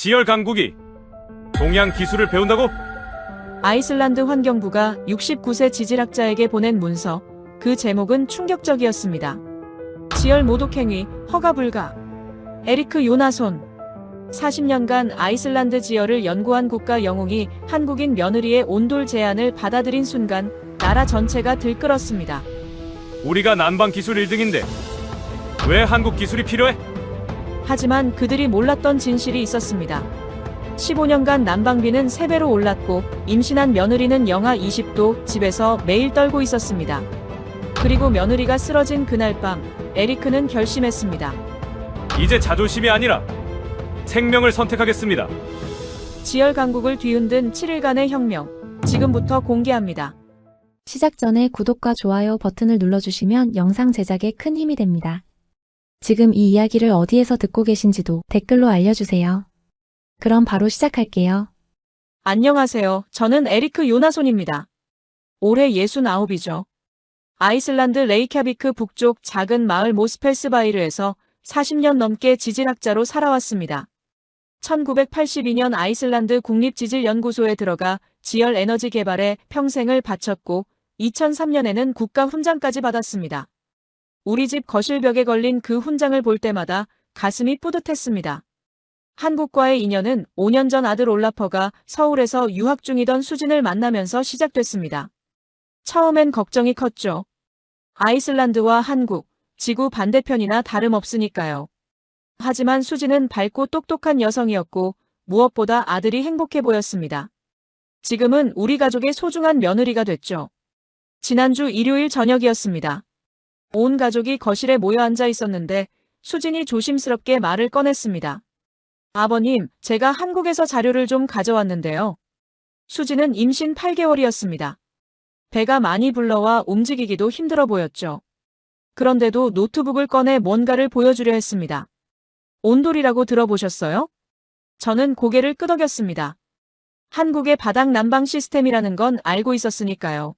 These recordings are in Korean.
지열 강국이 동양 기술을 배운다고? 아이슬란드 환경부가 69세 지질학자에게 보낸 문서, 그 제목은 충격적이었습니다. 지열 모독행위, 허가 불가. 에리크 요나손. 40년간 아이슬란드 지열을 연구한 국가 영웅이 한국인 며느리의 온돌 제안을 받아들인 순간 나라 전체가 들끓었습니다. 우리가 난방 기술 1등인데 왜 한국 기술이 필요해? 하지만 그들이 몰랐던 진실이 있었습니다. 15년간 난방비는 3배로 올랐고 임신한 며느리는 영하 20도 집에서 매일 떨고 있었습니다. 그리고 며느리가 쓰러진 그날 밤 에리크는 결심했습니다. 이제 자존심이 아니라 생명을 선택하겠습니다. 지열 강국을 뒤흔든 7일간의 혁명, 지금부터 공개합니다. 시작 전에 구독과 좋아요 버튼을 눌러주시면 영상 제작에 큰 힘이 됩니다. 지금 이 이야기를 어디에서 듣고 계신지도 댓글로 알려주세요. 그럼 바로 시작할게요. 안녕하세요. 저는 에리크 요나손입니다. 올해 69이죠. 아이슬란드 레이캬비크 북쪽 작은 마을 모스펠스바이르에서 40년 넘게 지질학자로 살아왔습니다. 1982년 아이슬란드 국립지질연구소에 들어가 지열 에너지 개발에 평생을 바쳤고 2003년에는 국가 훈장까지 받았습니다. 우리 집 거실벽에 걸린 그 훈장을 볼 때마다 가슴이 뿌듯했습니다. 한국과의 인연은 5년 전 아들 올라퍼가 서울에서 유학 중이던 수진을 만나면서 시작됐습니다. 처음엔 걱정이 컸죠. 아이슬란드와 한국, 지구 반대편이나 다름없으니까요. 하지만 수진은 밝고 똑똑한 여성이었고 무엇보다 아들이 행복해 보였습니다. 지금은 우리 가족의 소중한 며느리가 됐죠. 지난주 일요일 저녁이었습니다. 온 가족이 거실에 모여 앉아 있었는데 수진이 조심스럽게 말을 꺼냈습니다. 아버님, 제가 한국에서 자료를 좀 가져왔는데요. 수진은 임신 8개월이었습니다. 배가 많이 불러와 움직이기도 힘들어 보였죠. 그런데도 노트북을 꺼내 뭔가를 보여주려 했습니다. 온돌이라고 들어보셨어요? 저는 고개를 끄덕였습니다. 한국의 바닥 난방 시스템이라는 건 알고 있었으니까요.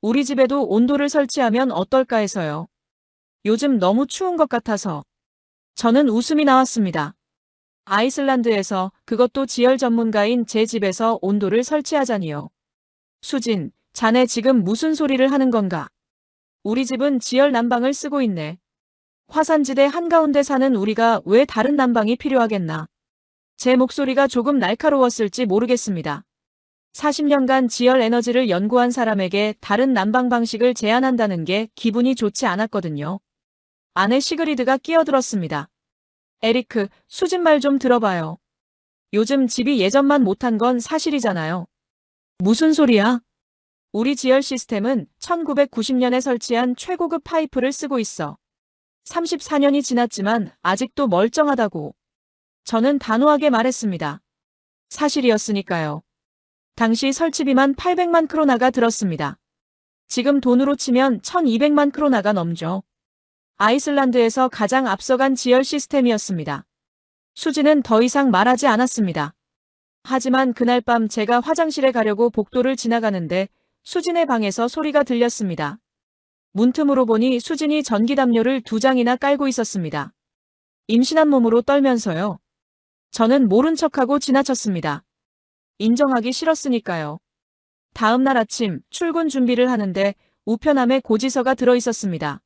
우리 집에도 온돌을 설치하면 어떨까 해서요. 요즘 너무 추운 것 같아서. 저는 웃음이 나왔습니다. 아이슬란드에서, 그것도 지열 전문가인 제 집에서 온돌을 설치하자니요. 수진, 자네 지금 무슨 소리를 하는 건가? 우리 집은 지열 난방을 쓰고 있네. 화산지대 한가운데 사는 우리가 왜 다른 난방이 필요하겠나? 제 목소리가 조금 날카로웠을지 모르겠습니다. 40년간 지열 에너지를 연구한 사람에게 다른 난방 방식을 제안한다는 게 기분이 좋지 않았거든요. 아내 시그리드가 끼어들었습니다. 에리크, 수진 말 좀 들어봐요. 요즘 집이 예전만 못한 건 사실이잖아요. 무슨 소리야? 우리 지열 시스템은 1990년에 설치한 최고급 파이프를 쓰고 있어. 34년이 지났지만 아직도 멀쩡하다고. 저는 단호하게 말했습니다. 사실이었으니까요. 당시 설치비만 800만 크로나가 들었습니다. 지금 돈으로 치면 1200만 크로나가 넘죠. 아이슬란드에서 가장 앞서간 지열 시스템이었습니다. 수진은 더 이상 말하지 않았습니다. 하지만 그날 밤 제가 화장실에 가려고 복도를 지나가는데 수진의 방에서 소리가 들렸습니다. 문틈으로 보니 수진이 전기담요를 2장이나 깔고 있었습니다. 임신한 몸으로 떨면서요. 저는 모른 척하고 지나쳤습니다. 인정하기 싫었으니까요. 다음 날 아침 출근 준비를 하는데 우편함에 고지서가 들어 있었습니다.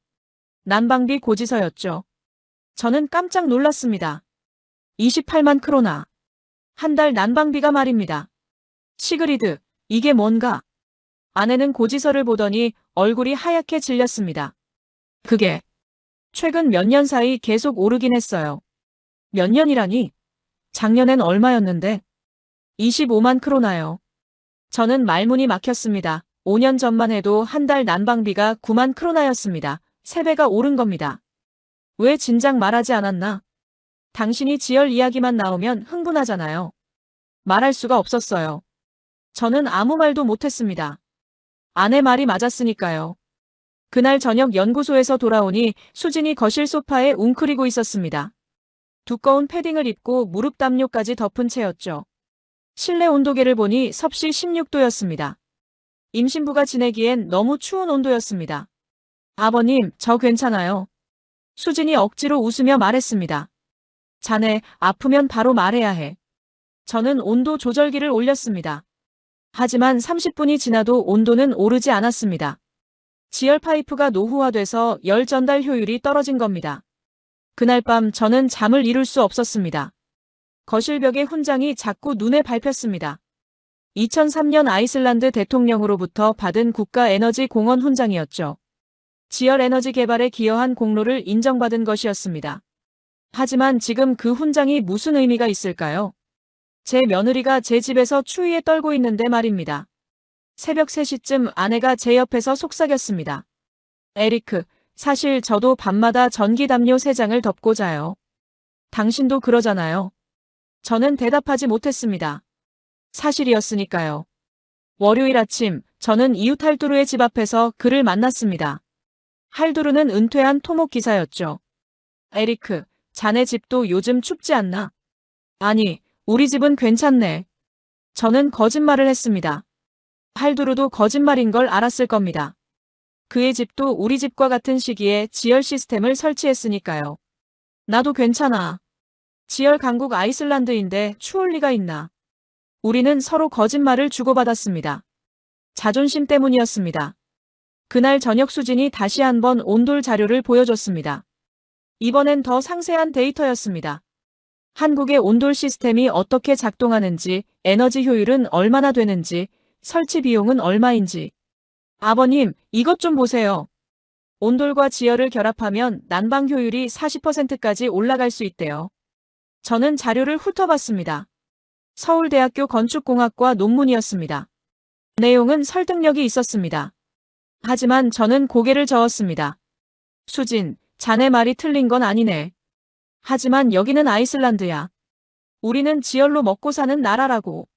난방비 고지서였죠. 저는 깜짝 놀랐습니다. 28만 크로나. 한 달 난방비가 말입니다. 시그리드, 이게 뭔가? 아내는 고지서를 보더니 얼굴이 하얗게 질렸습니다. 그게 최근 몇 년 사이 계속 오르긴 했어요. 몇 년이라니? 작년엔 얼마였는데? 25만 크로나요. 저는 말문이 막혔습니다. 5년 전만 해도 한 달 난방비가 9만 크로나였습니다. 3배가 오른 겁니다. 왜 진작 말하지 않았나? 당신이 지열 이야기만 나오면 흥분하잖아요. 말할 수가 없었어요. 저는 아무 말도 못했습니다. 아내 말이 맞았으니까요. 그날 저녁 연구소에서 돌아오니 수진이 거실 소파에 웅크리고 있었습니다. 두꺼운 패딩을 입고 무릎 담요까지 덮은 채였죠. 실내 온도계를 보니 섭씨 16도였습니다. 임신부가 지내기엔 너무 추운 온도였습니다. 아버님, 저 괜찮아요. 수진이 억지로 웃으며 말했습니다. 자네, 아프면 바로 말해야 해. 저는 온도 조절기를 올렸습니다. 하지만 30분이 지나도 온도는 오르지 않았습니다. 지열 파이프가 노후화돼서 열 전달 효율이 떨어진 겁니다. 그날 밤 저는 잠을 이룰 수 없었습니다. 거실 벽의 훈장이 자꾸 눈에 밟혔습니다. 2003년 아이슬란드 대통령으로부터 받은 국가에너지공헌 훈장이었죠. 지열 에너지 개발에 기여한 공로를 인정받은 것이었습니다. 하지만 지금 그 훈장이 무슨 의미가 있을까요? 제 며느리가 제 집에서 추위에 떨고 있는데 말입니다. 새벽 3시쯤 아내가 제 옆에서 속삭였습니다. 에리크, 사실 저도 밤마다 전기담요 3장을 덮고 자요. 당신도 그러잖아요. 저는 대답하지 못했습니다. 사실이었으니까요. 월요일 아침, 저는 이웃 할두루의 집 앞에서 그를 만났습니다. 할두루는 은퇴한 토목기사였죠. 에리크, 자네 집도 요즘 춥지 않나? 아니, 우리 집은 괜찮네. 저는 거짓말을 했습니다. 할두루도 거짓말인 걸 알았을 겁니다. 그의 집도 우리 집과 같은 시기에 지열 시스템을 설치했으니까요. 나도 괜찮아. 지열 강국 아이슬란드인데 추울 리가 있나. 우리는 서로 거짓말을 주고받았습니다. 자존심 때문이었습니다. 그날 저녁 수진이 다시 한번 온돌 자료를 보여줬습니다. 이번엔 더 상세한 데이터였습니다. 한국의 온돌 시스템이 어떻게 작동하는지, 에너지 효율은 얼마나 되는지, 설치 비용은 얼마인지. 아버님, 이것 좀 보세요. 온돌과 지열을 결합하면 난방 효율이 40%까지 올라갈 수 있대요. 저는 자료를 훑어봤습니다. 서울대학교 건축공학과 논문이었습니다. 내용은 설득력이 있었습니다. 하지만 저는 고개를 저었습니다. 수진, 자네 말이 틀린 건 아니네. 하지만 여기는 아이슬란드야. 우리는 지열로 먹고 사는 나라라고.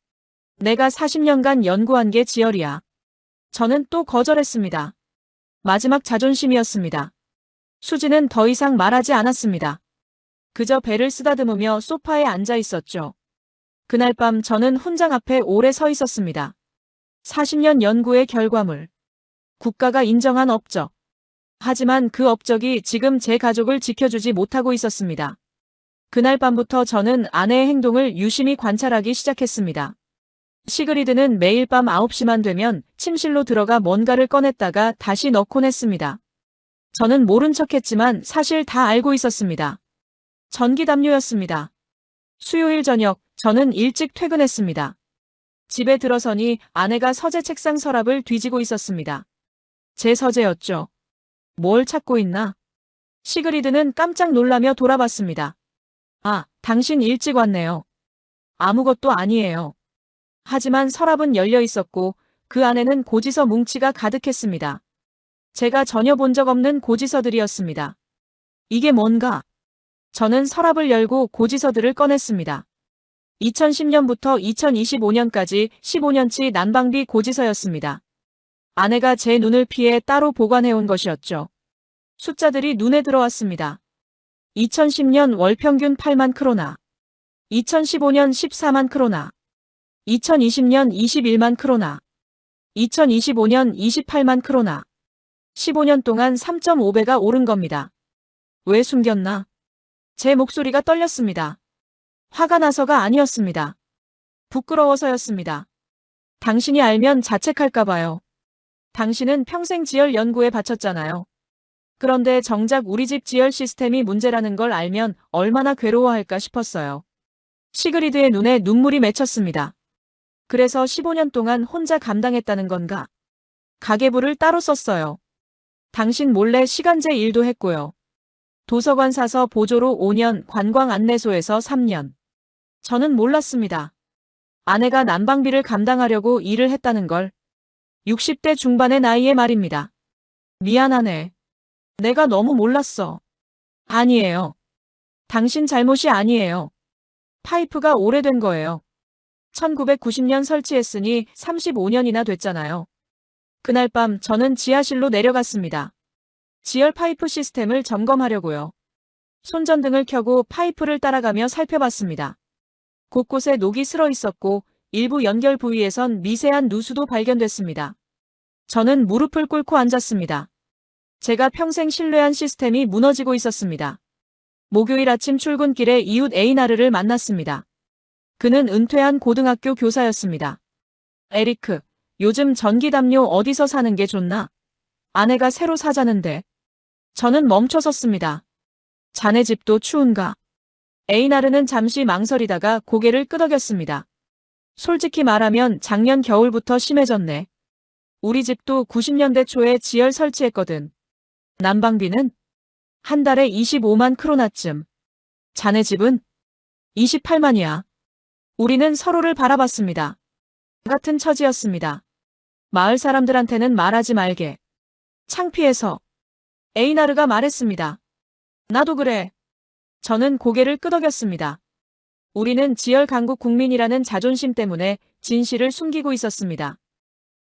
내가 40년간 연구한 게 지열이야. 저는 또 거절했습니다. 마지막 자존심이었습니다. 수진은 더 이상 말하지 않았습니다. 그저 배를 쓰다듬으며 소파에 앉아 있었죠. 그날 밤 저는 훈장 앞에 오래 서 있었습니다. 40년 연구의 결과물. 국가가 인정한 업적. 하지만 그 업적이 지금 제 가족을 지켜주지 못하고 있었습니다. 그날 밤부터 저는 아내의 행동을 유심히 관찰하기 시작했습니다. 시그리드는 매일 밤 9시만 되면 침실로 들어가 뭔가를 꺼냈다가 다시 넣곤 했습니다. 저는 모른 척했지만 사실 다 알고 있었습니다. 전기담요였습니다. 수요일 저녁, 저는 일찍 퇴근했습니다. 집에 들어서니 아내가 서재 책상 서랍을 뒤지고 있었습니다. 제 서재였죠. 뭘 찾고 있나? 시그리드는 깜짝 놀라며 돌아봤습니다. 아, 당신 일찍 왔네요. 아무것도 아니에요. 하지만 서랍은 열려 있었고 그 안에는 고지서 뭉치가 가득했습니다. 제가 전혀 본 적 없는 고지서들이었습니다. 이게 뭔가? 저는 서랍을 열고 고지서들을 꺼냈습니다. 2010년부터 2025년까지 15년치 난방비 고지서였습니다. 아내가 제 눈을 피해 따로 보관해온 것이었죠. 숫자들이 눈에 들어왔습니다. 2010년 월 평균 8만 크로나, 2015년 14만 크로나, 2020년 21만 크로나, 2025년 28만 크로나, 15년 동안 3.5배가 오른 겁니다. 왜 숨겼나? 제 목소리가 떨렸습니다. 화가 나서가 아니었습니다. 부끄러워서였습니다. 당신이 알면 자책할까봐요. 당신은 평생 지열 연구에 바쳤잖아요. 그런데 정작 우리 집 지열 시스템이 문제라는 걸 알면 얼마나 괴로워할까 싶었어요. 시그리드의 눈에 눈물이 맺혔습니다. 그래서 15년 동안 혼자 감당했다는 건가? 가계부를 따로 썼어요. 당신 몰래 시간제 일도 했고요. 도서관 사서 보조로 5년, 관광 안내소에서 3년. 저는 몰랐습니다. 아내가 난방비를 감당하려고 일을 했다는 걸. 60대 중반의 나이에 말입니다. 미안하네. 내가 너무 몰랐어. 아니에요. 당신 잘못이 아니에요. 파이프가 오래된 거예요. 1990년 설치했으니 35년이나 됐잖아요. 그날 밤 저는 지하실로 내려갔습니다. 지열 파이프 시스템을 점검하려고요. 손전등을 켜고 파이프를 따라가며 살펴봤습니다. 곳곳에 녹이 슬어 있었고 일부 연결 부위에선 미세한 누수도 발견됐습니다. 저는 무릎을 꿇고 앉았습니다. 제가 평생 신뢰한 시스템이 무너지고 있었습니다. 목요일 아침 출근길에 이웃 에이나르를 만났습니다. 그는 은퇴한 고등학교 교사였습니다. 에리크, 요즘 전기담요 어디서 사는 게 좋나? 아내가 새로 사자는데. 저는 멈춰섰습니다. 자네 집도 추운가? 에이나르는 잠시 망설이다가 고개를 끄덕였습니다. 솔직히 말하면 작년 겨울부터 심해졌네. 우리 집도 90년대 초에 지열 설치했거든. 난방비는? 한 달에 25만 크로나쯤. 자네 집은? 28만이야. 우리는 서로를 바라봤습니다. 같은 처지였습니다. 마을 사람들한테는 말하지 말게. 창피해서. 에이나르가 말했습니다. 나도 그래. 저는 고개를 끄덕였습니다. 우리는 지열 강국 국민이라는 자존심 때문에 진실을 숨기고 있었습니다.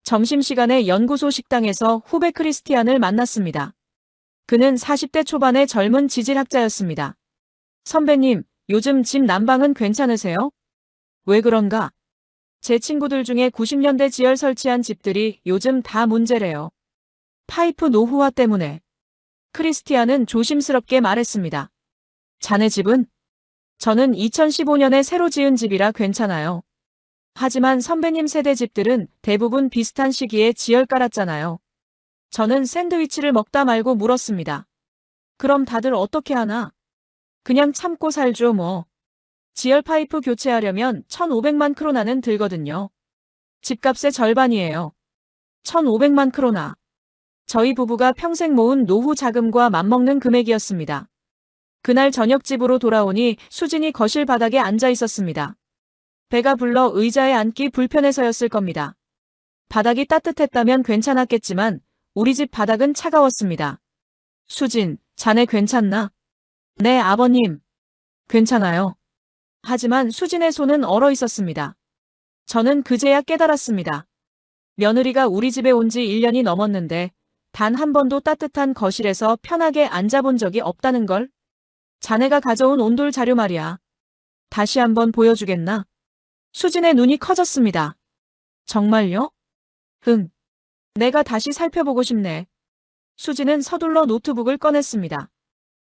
점심시간에 연구소 식당에서 후배 크리스티안을 만났습니다. 그는 40대 초반의 젊은 지질학자였습니다. 선배님, 요즘 집 난방은 괜찮으세요? 왜 그런가? 제 친구들 중에 90년대 지열 설치한 집들이 요즘 다 문제래요. 파이프 노후화 때문에. 크리스티안은 조심스럽게 말했습니다. 자네 집은? 저는 2015년에 새로 지은 집이라 괜찮아요. 하지만 선배님 세대 집들은 대부분 비슷한 시기에 지열 깔았잖아요. 저는 샌드위치를 먹다 말고 물었습니다. 그럼 다들 어떻게 하나? 그냥 참고 살죠 뭐. 지열 파이프 교체하려면 1,500만 크로나는 들거든요. 집값의 절반이에요. 1,500만 크로나. 저희 부부가 평생 모은 노후 자금과 맞먹는 금액이었습니다. 그날 저녁 집으로 돌아오니 수진이 거실 바닥에 앉아 있었습니다. 배가 불러 의자에 앉기 불편해서였을 겁니다. 바닥이 따뜻했다면 괜찮았겠지만 우리 집 바닥은 차가웠습니다. 수진, 자네 괜찮나? 네, 아버님. 괜찮아요. 하지만 수진의 손은 얼어 있었습니다. 저는 그제야 깨달았습니다. 며느리가 우리 집에 온 지 1년이 넘었는데 단 한 번도 따뜻한 거실에서 편하게 앉아본 적이 없다는 걸? 자네가 가져온 온돌 자료 말이야. 다시 한번 보여주겠나? 수진의 눈이 커졌습니다. 정말요? 응. 내가 다시 살펴보고 싶네. 수진은 서둘러 노트북을 꺼냈습니다.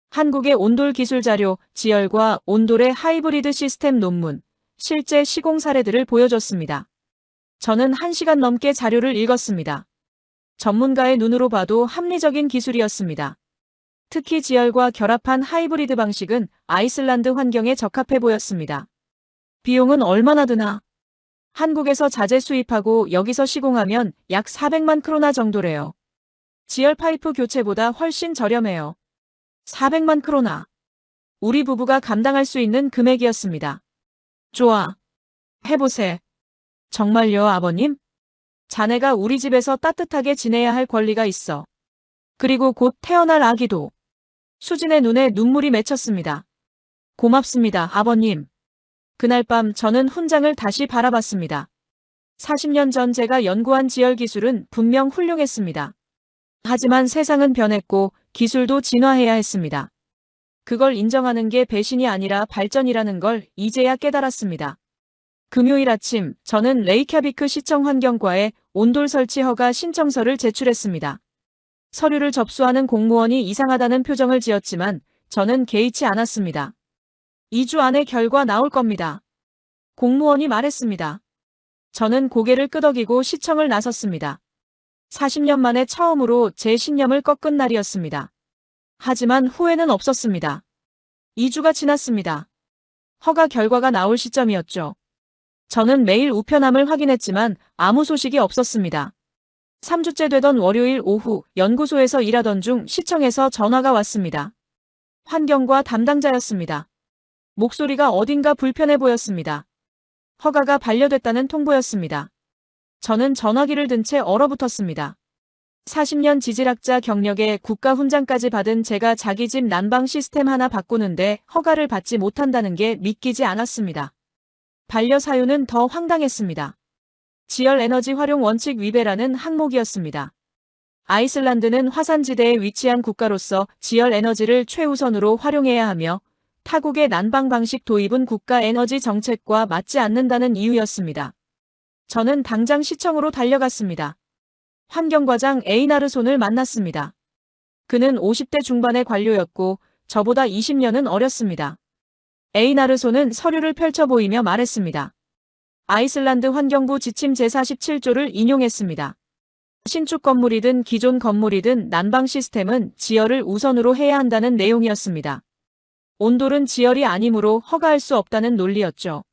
한국의 온돌 기술 자료, 지열과 온돌의 하이브리드 시스템 논문, 실제 시공 사례들을 보여줬습니다. 저는 1시간 넘게 자료를 읽었습니다. 전문가의 눈으로 봐도 합리적인 기술이었습니다. 특히 지열과 결합한 하이브리드 방식은 아이슬란드 환경에 적합해 보였습니다. 비용은 얼마나 드나? 한국에서 자재 수입하고 여기서 시공하면 약 400만 크로나 정도래요. 지열 파이프 교체보다 훨씬 저렴해요. 400만 크로나. 우리 부부가 감당할 수 있는 금액이었습니다. 좋아. 해보세. 정말요, 아버님? 자네가 우리 집에서 따뜻하게 지내야 할 권리가 있어. 그리고 곧 태어날 아기도. 수진의 눈에 눈물이 맺혔습니다. 고맙습니다, 아버님. 그날 밤 저는 훈장을 다시 바라봤습니다. 40년 전 제가 연구한 지열 기술은 분명 훌륭했습니다. 하지만 세상은 변했고 기술도 진화해야 했습니다. 그걸 인정하는 게 배신이 아니라 발전이라는 걸 이제야 깨달았습니다. 금요일 아침 저는 레이캬비크 시청 환경과에 온돌 설치 허가 신청서를 제출했습니다. 서류를 접수하는 공무원이 이상하다는 표정을 지었지만 저는 개의치 않았습니다. 2주 안에 결과 나올 겁니다. 공무원이 말했습니다. 저는 고개를 끄덕이고 시청을 나섰습니다. 40년 만에 처음으로 제 신념을 꺾은 날이었습니다. 하지만 후회는 없었습니다. 2주가 지났습니다. 허가 결과가 나올 시점이었죠. 저는 매일 우편함을 확인했지만 아무 소식이 없었습니다. 3주째 되던 월요일 오후 연구소에서 일하던 중 시청에서 전화가 왔습니다. 환경과 담당자였습니다. 목소리가 어딘가 불편해 보였습니다. 허가가 반려됐다는 통보였습니다. 저는 전화기를 든 채 얼어붙었습니다. 40년 지질학자 경력에 국가훈장까지 받은 제가 자기 집 난방 시스템 하나 바꾸는데 허가를 받지 못한다는 게 믿기지 않았습니다. 반려 사유는 더 황당했습니다. 지열 에너지 활용 원칙 위배라는 항목이었습니다. 아이슬란드는 화산지대에 위치한 국가로서 지열 에너지를 최우선으로 활용해야 하며 타국의 난방 방식 도입은 국가 에너지 정책과 맞지 않는다는 이유였습니다. 저는 당장 시청으로 달려갔습니다. 환경과장 에이나르손을 만났습니다. 그는 50대 중반의 관료였고 저보다 20년은 어렸습니다. 에이나르소는 서류를 펼쳐 보이며 말했습니다. 아이슬란드 환경부 지침 제47조를 인용했습니다. 신축 건물이든 기존 건물이든 난방 시스템은 지열을 우선으로 해야 한다는 내용이었습니다. 온돌은 지열이 아니므로 허가할 수 없다는 논리였죠.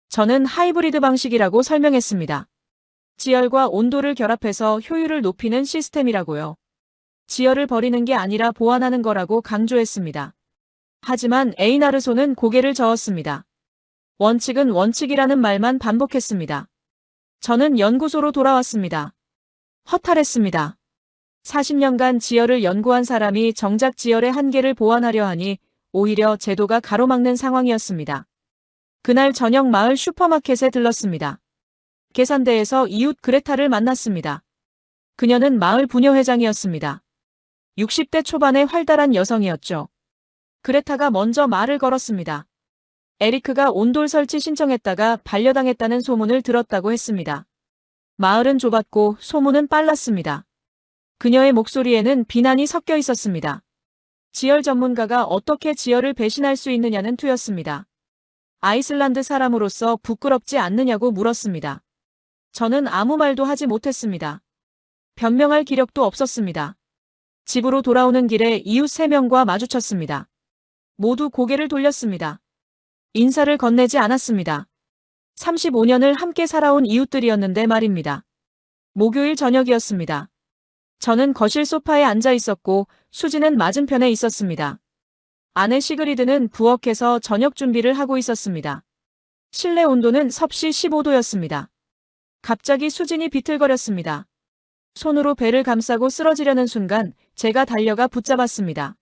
저는 하이브리드 방식이라고 설명했습니다. 지열과 온도를 결합해서 효율을 높이는 시스템이라고요. 지열을 버리는 게 아니라 보완하는 거라고 강조했습니다. 하지만 에이나르소는 고개를 저었습니다. 원칙은 원칙이라는 말만 반복했습니다. 저는 연구소로 돌아왔습니다. 허탈했습니다. 40년간 지열을 연구한 사람이 정작 지열의 한계를 보완하려 하니 오히려 제도가 가로막는 상황이었습니다. 그날 저녁 마을 슈퍼마켓에 들렀습니다. 계산대에서 이웃 그레타를 만났습니다. 그녀는 마을 부녀회장이었습니다. 60대 초반의 활달한 여성이었죠. 그레타가 먼저 말을 걸었습니다. 에리크가 온돌 설치 신청했다가 반려당했다는 소문을 들었다고 했습니다. 마을은 좁았고 소문은 빨랐습니다. 그녀의 목소리에는 비난이 섞여 있었습니다. 지열 전문가가 어떻게 지열을 배신할 수 있느냐는 투였습니다. 아이슬란드 사람으로서 부끄럽지 않느냐고 물었습니다. 저는 아무 말도 하지 못했습니다. 변명할 기력도 없었습니다. 집으로 돌아오는 길에 이웃 3명과 마주쳤습니다. 모두 고개를 돌렸습니다. 인사를 건네지 않았습니다. 35년을 함께 살아온 이웃들이었는데 말입니다. 목요일 저녁이었습니다. 저는 거실 소파에 앉아 있었고 수지는 맞은편에 있었습니다. 아내 시그리드는 부엌에서 저녁 준비를 하고 있었습니다. 실내 온도는 섭씨 15도였습니다. 갑자기 수진이 비틀거렸습니다. 손으로 배를 감싸고 쓰러지려는 순간 제가 달려가 붙잡았습니다.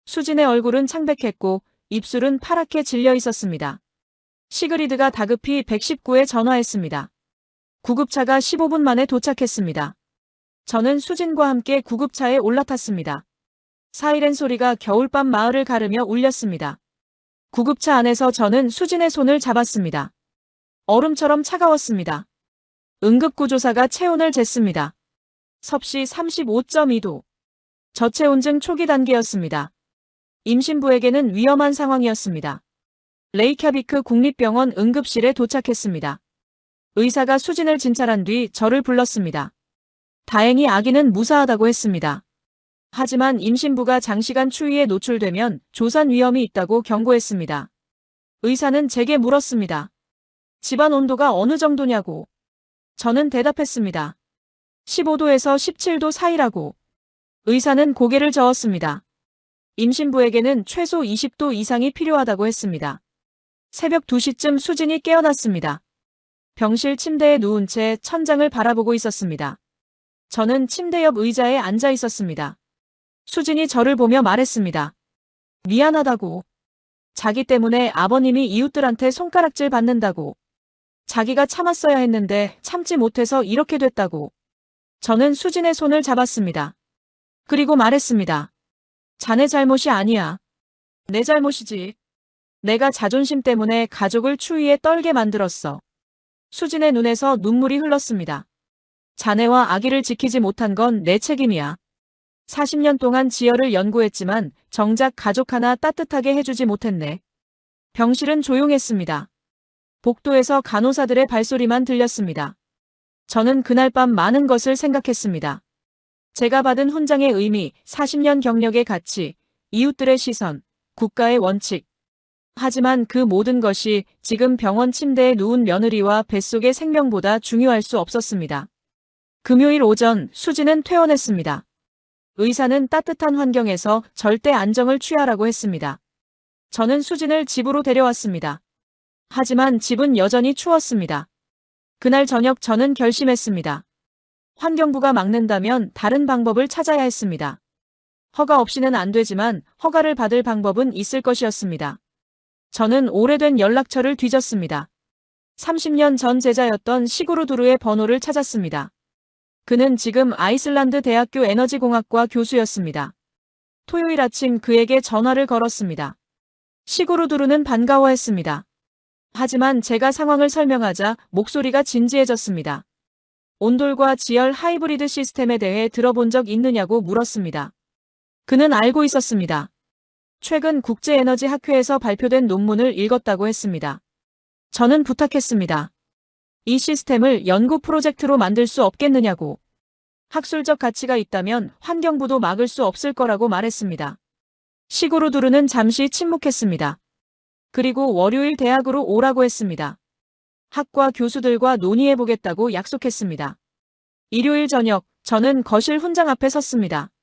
수진의 얼굴은 창백했고 입술은 파랗게 질려 있었습니다. 시그리드가 다급히 119에 전화했습니다. 구급차가 15분 만에 도착했습니다. 저는 수진과 함께 구급차에 올라탔습니다. 사이렌 소리가 겨울밤 마을을 가르며 울렸습니다. 구급차 안에서 저는 수진의 손을 잡았습니다. 얼음처럼 차가웠습니다. 응급구조사가 체온을 쟀습니다. 섭씨 35.2도. 저체온증 초기 단계였습니다. 임신부에게는 위험한 상황이었습니다. 레이캬비크 국립병원 응급실에 도착했습니다. 의사가 수진을 진찰한 뒤 저를 불렀습니다. 다행히 아기는 무사하다고 했습니다. 하지만 임신부가 장시간 추위에 노출되면 조산 위험이 있다고 경고했습니다. 의사는 제게 물었습니다. 집안 온도가 어느 정도냐고. 저는 대답했습니다. 15도에서 17도 사이라고. 의사는 고개를 저었습니다. 임신부에게는 최소 20도 이상이 필요하다고 했습니다. 새벽 2시쯤 수진이 깨어났습니다. 병실 침대에 누운 채 천장을 바라보고 있었습니다. 저는 침대 옆 의자에 앉아 있었습니다. 수진이 저를 보며 말했습니다. 미안하다고. 자기 때문에 아버님이 이웃들한테 손가락질 받는다고. 자기가 참았어야 했는데 참지 못해서 이렇게 됐다고. 저는 수진의 손을 잡았습니다. 그리고 말했습니다. 자네 잘못이 아니야. 내 잘못이지. 내가 자존심 때문에 가족을 추위에 떨게 만들었어. 수진의 눈에서 눈물이 흘렀습니다. 자네와 아기를 지키지 못한 건 내 책임이야. 40년 동안 지열을 연구했지만 정작 가족 하나 따뜻하게 해주지 못했네. 병실은 조용했습니다. 복도에서 간호사들의 발소리만 들렸습니다. 저는 그날 밤 많은 것을 생각했습니다. 제가 받은 훈장의 의미, 40년 경력의 가치, 이웃들의 시선, 국가의 원칙. 하지만 그 모든 것이 지금 병원 침대에 누운 며느리와 뱃속의 생명보다 중요할 수 없었습니다. 금요일 오전 수지는 퇴원했습니다. 의사는 따뜻한 환경에서 절대 안정을 취하라고 했습니다. 저는 수진을 집으로 데려왔습니다. 하지만 집은 여전히 추웠습니다. 그날 저녁 저는 결심했습니다. 환경부가 막는다면 다른 방법을 찾아야 했습니다. 허가 없이는 안 되지만 허가를 받을 방법은 있을 것이었습니다. 저는 오래된 연락처를 뒤졌습니다. 30년 전 제자였던 시구르두르의 번호를 찾았습니다. 그는 지금 아이슬란드 대학교 에너지공학과 교수였습니다. 토요일 아침 그에게 전화를 걸었습니다. 시구르두르는 반가워했습니다. 하지만 제가 상황을 설명하자 목소리가 진지해졌습니다. 온돌과 지열 하이브리드 시스템에 대해 들어본 적 있느냐고 물었습니다. 그는 알고 있었습니다. 최근 국제에너지학회에서 발표된 논문을 읽었다고 했습니다. 저는 부탁했습니다. 이 시스템을 연구 프로젝트로 만들 수 없겠느냐고. 학술적 가치가 있다면 환경부도 막을 수 없을 거라고 말했습니다. 시구르두르는 잠시 침묵했습니다. 그리고 월요일 대학으로 오라고 했습니다. 학과 교수들과 논의해보겠다고 약속했습니다. 일요일 저녁, 저는 거실 훈장 앞에 섰습니다.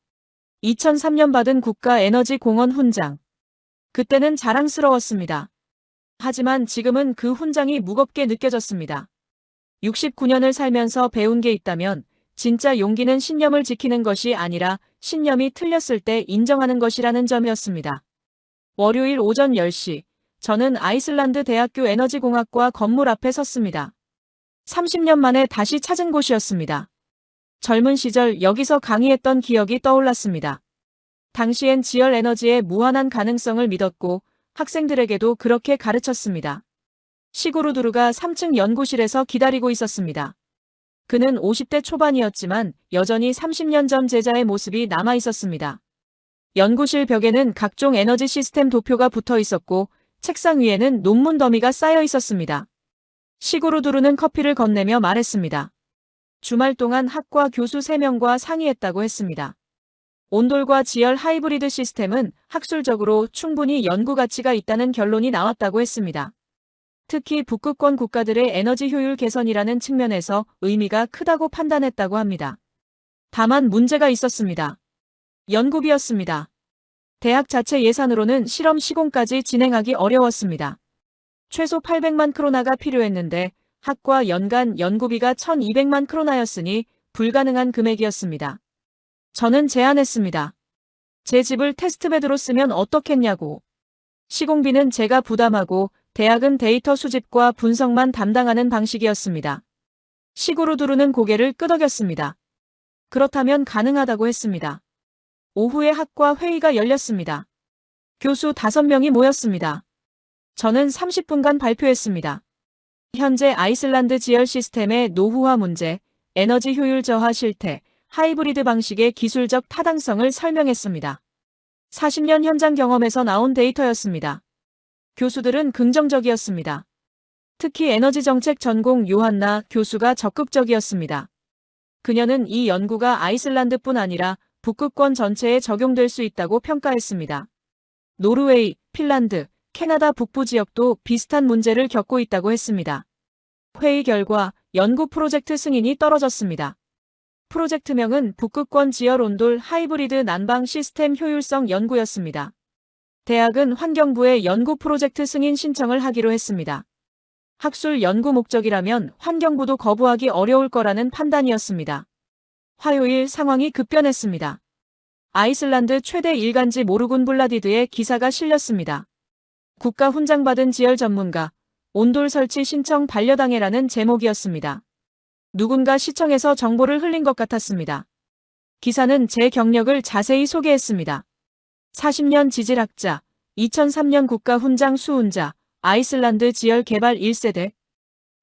2003년 받은 국가에너지공헌 훈장. 그때는 자랑스러웠습니다. 하지만 지금은 그 훈장이 무겁게 느껴졌습니다. 69년을 살면서 배운 게 있다면 진짜 용기는 신념을 지키는 것이 아니라 신념이 틀렸을 때 인정하는 것이라는 점이었습니다. 월요일 오전 10시, 저는 아이슬란드 대학교 에너지공학과 건물 앞에 섰습니다. 30년 만에 다시 찾은 곳이었습니다. 젊은 시절 여기서 강의했던 기억이 떠올랐습니다. 당시엔 지열 에너지의 무한한 가능성을 믿었고 학생들에게도 그렇게 가르쳤습니다. 시구르두르가 3층 연구실에서 기다리고 있었습니다. 그는 50대 초반이었지만 여전히 30년 전 제자의 모습이 남아 있었습니다. 연구실 벽에는 각종 에너지 시스템 도표가 붙어 있었고 책상 위에는 논문 더미가 쌓여 있었습니다. 시구르두르는 커피를 건네며 말했습니다. 주말 동안 학과 교수 3명과 상의했다고 했습니다. 온돌과 지열 하이브리드 시스템은 학술적으로 충분히 연구 가치가 있다는 결론이 나왔다고 했습니다. 특히 북극권 국가들의 에너지 효율 개선이라는 측면에서 의미가 크다고 판단했다고 합니다. 다만 문제가 있었습니다. 연구비였습니다. 대학 자체 예산으로는 실험 시공까지 진행하기 어려웠습니다. 최소 800만 크로나가 필요했는데 학과 연간 연구비가 1200만 크로나였으니 불가능한 금액이었습니다. 저는 제안했습니다. 제 집을 테스트베드로 쓰면 어떻겠냐고. 시공비는 제가 부담하고 대학은 데이터 수집과 분석만 담당하는 방식이었습니다. 시구르두르는 고개를 끄덕였습니다. 그렇다면 가능하다고 했습니다. 오후에 학과 회의가 열렸습니다. 교수 5명이 모였습니다. 저는 30분간 발표했습니다. 현재 아이슬란드 지열 시스템의 노후화 문제, 에너지 효율 저하 실태, 하이브리드 방식의 기술적 타당성을 설명했습니다. 40년 현장 경험에서 나온 데이터였습니다. 교수들은 긍정적이었습니다. 특히 에너지 정책 전공 요한나 교수가 적극적이었습니다. 그녀는 이 연구가 아이슬란드뿐 아니라 북극권 전체에 적용될 수 있다고 평가했습니다. 노르웨이, 핀란드, 캐나다 북부 지역도 비슷한 문제를 겪고 있다고 했습니다. 회의 결과 연구 프로젝트 승인이 떨어졌습니다. 프로젝트명은 북극권 지열 온돌 하이브리드 난방 시스템 효율성 연구였습니다. 대학은 환경부에 연구 프로젝트 승인 신청을 하기로 했습니다. 학술 연구 목적이라면 환경부도 거부하기 어려울 거라는 판단이었습니다. 화요일 상황이 급변했습니다. 아이슬란드 최대 일간지 모르군블라디드에 기사가 실렸습니다. 국가 훈장 받은 지열 전문가, 온돌 설치 신청 반려당해라는 제목이었습니다. 누군가 시청에서 정보를 흘린 것 같았습니다. 기사는 제 경력을 자세히 소개했습니다. 40년 지질학자, 2003년 국가 훈장 수훈자, 아이슬란드 지열 개발 1세대.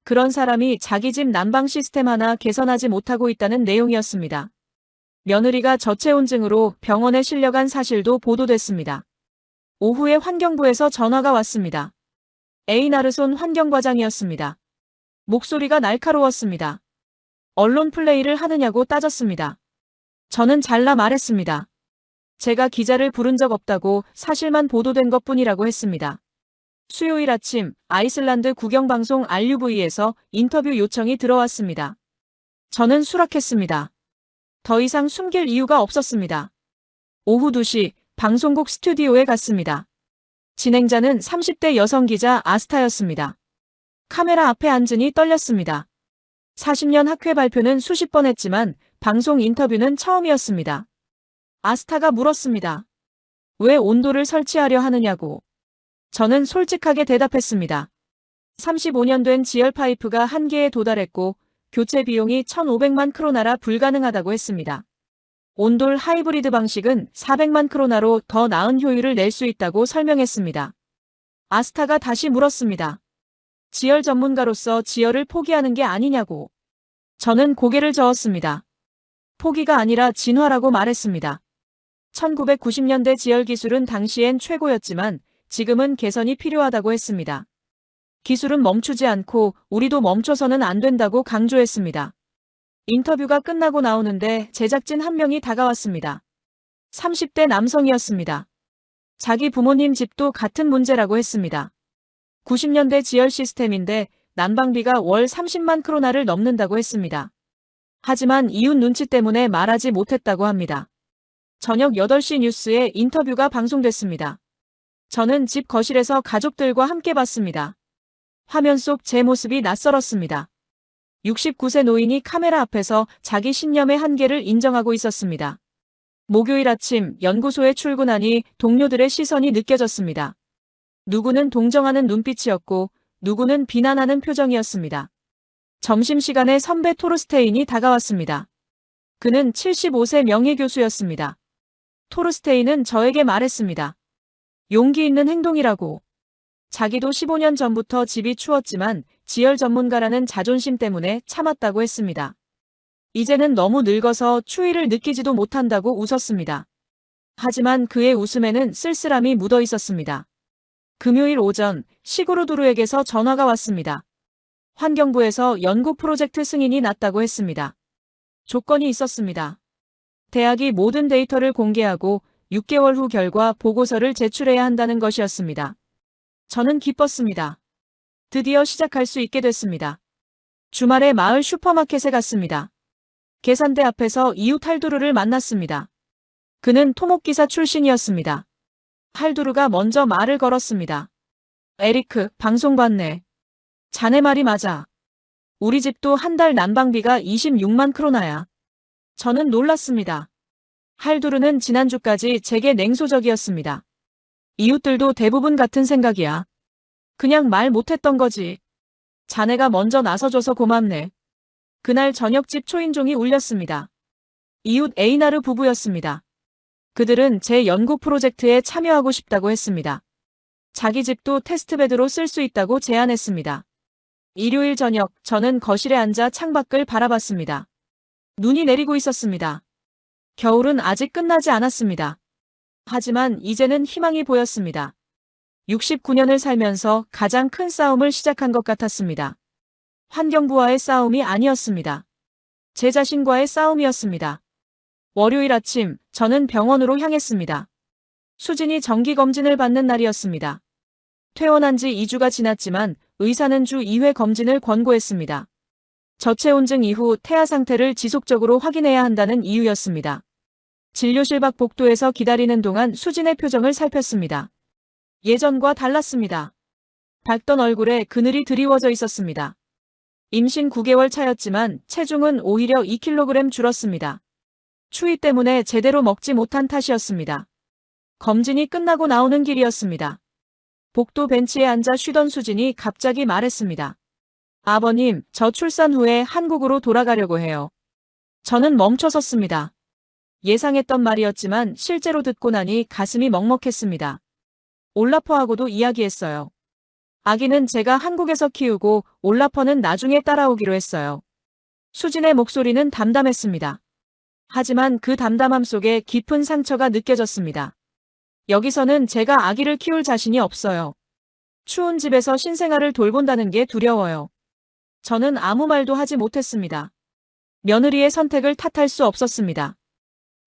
그런 사람이 자기 집 난방 시스템 하나 개선하지 못하고 있다는 내용이었습니다. 며느리가 저체온증으로 병원에 실려간 사실도 보도됐습니다. 오후에 환경부에서 전화가 왔습니다. 에이나르손 환경과장이었습니다. 목소리가 날카로웠습니다. 언론 플레이를 하느냐고 따졌습니다. 저는 잘라 말했습니다. 제가 기자를 부른 적 없다고 사실만 보도된 것뿐이라고 했습니다. 수요일 아침 아이슬란드 국영방송 RUV에서 인터뷰 요청이 들어왔습니다. 저는 수락했습니다. 더 이상 숨길 이유가 없었습니다. 오후 2시 방송국 스튜디오에 갔습니다. 진행자는 30대 여성 기자 아스타였습니다. 카메라 앞에 앉으니 떨렸습니다. 40년 학회 발표는 수십 번 했지만 방송 인터뷰는 처음이었습니다. 아스타가 물었습니다. 왜 온도를 설치하려 하느냐고. 저는 솔직하게 대답했습니다. 35년 된 지열 파이프가 한계에 도달했고 교체 비용이 1,500만 크로나라 불가능하다고 했습니다. 온돌 하이브리드 방식은 400만 크로나로 더 나은 효율을 낼 수 있다고 설명했습니다. 아스타가 다시 물었습니다. 지열 전문가로서 지열을 포기하는 게 아니냐고. 저는 고개를 저었습니다. 포기가 아니라 진화라고 말했습니다. 1990년대 지열 기술은 당시엔 최고였지만 지금은 개선이 필요하다고 했습니다. 기술은 멈추지 않고 우리도 멈춰서는 안 된다고 강조했습니다. 인터뷰가 끝나고 나오는데 제작진 한 명이 다가왔습니다. 30대 남성이었습니다. 자기 부모님 집도 같은 문제라고 했습니다. 90년대 지열 시스템인데 난방비가 월 30만 크로나를 넘는다고 했습니다. 하지만 이웃 눈치 때문에 말하지 못했다고 합니다. 저녁 8시 뉴스에 인터뷰가 방송됐습니다. 저는 집 거실에서 가족들과 함께 봤습니다. 화면 속 제 모습이 낯설었습니다. 69세 노인이 카메라 앞에서 자기 신념의 한계를 인정하고 있었습니다. 목요일 아침 연구소에 출근하니 동료들의 시선이 느껴졌습니다. 누구는 동정하는 눈빛이었고 누구는 비난하는 표정이었습니다. 점심시간에 선배 토르스테인이 다가왔습니다. 그는 75세 명예교수였습니다. 토르스테인은 저에게 말했습니다. 용기 있는 행동이라고. 자기도 15년 전부터 집이 추웠지만 지열 전문가라는 자존심 때문에 참았다고 했습니다. 이제는 너무 늙어서 추위를 느끼지도 못한다고 웃었습니다. 하지만 그의 웃음에는 쓸쓸함이 묻어 있었습니다. 금요일 오전 시그루드루에게서 전화가 왔습니다. 환경부에서 연구 프로젝트 승인이 났다고 했습니다. 조건이 있었습니다. 대학이 모든 데이터를 공개하고 6개월 후 결과 보고서를 제출해야 한다는 것이었습니다. 저는 기뻤습니다. 드디어 시작할 수 있게 됐습니다. 주말에 마을 슈퍼마켓에 갔습니다. 계산대 앞에서 이웃 할두루를 만났습니다. 그는 토목기사 출신이었습니다. 할두루가 먼저 말을 걸었습니다. 에리크, 방송 봤네. 자네 말이 맞아. 우리 집도 한 달 난방비가 26만 크로나야. 저는 놀랐습니다. 할두루는 지난주까지 제게 냉소적이었습니다. 이웃들도 대부분 같은 생각이야. 그냥 말 못했던 거지. 자네가 먼저 나서줘서 고맙네. 그날 저녁 집 초인종이 울렸습니다. 이웃 에이나르 부부였습니다. 그들은 제 연구 프로젝트에 참여하고 싶다고 했습니다. 자기 집도 테스트베드로 쓸 수 있다고 제안했습니다. 일요일 저녁 저는 거실에 앉아 창밖을 바라봤습니다. 눈이 내리고 있었습니다. 겨울은 아직 끝나지 않았습니다. 하지만 이제는 희망이 보였습니다. 69년을 살면서 가장 큰 싸움을 시작한 것 같았습니다. 환경부와의 싸움이 아니었습니다. 제 자신과의 싸움이었습니다. 월요일 아침 저는 병원으로 향했습니다. 수진이 정기검진을 받는 날이었습니다. 퇴원한 지 2주가 지났지만 의사는 주 2회 검진을 권고했습니다. 저체온증 이후 태아 상태를 지속적으로 확인해야 한다는 이유였습니다. 진료실 밖 복도에서 기다리는 동안 수진의 표정을 살폈습니다. 예전과 달랐습니다. 밝던 얼굴에 그늘이 드리워져 있었습니다. 임신 9개월 차였지만 체중은 오히려 2kg 줄었습니다. 추위 때문에 제대로 먹지 못한 탓이었습니다. 검진이 끝나고 나오는 길이었습니다. 복도 벤치에 앉아 쉬던 수진이 갑자기 말했습니다. 아버님, 저 출산 후에 한국으로 돌아가려고 해요. 저는 멈춰섰습니다. 예상했던 말이었지만 실제로 듣고 나니 가슴이 먹먹했습니다. 올라퍼하고도 이야기했어요. 아기는 제가 한국에서 키우고 올라퍼는 나중에 따라오기로 했어요. 수진의 목소리는 담담했습니다. 하지만 그 담담함 속에 깊은 상처가 느껴졌습니다. 여기서는 제가 아기를 키울 자신이 없어요. 추운 집에서 신생아를 돌본다는 게 두려워요. 저는 아무 말도 하지 못했습니다. 며느리의 선택을 탓할 수 없었습니다.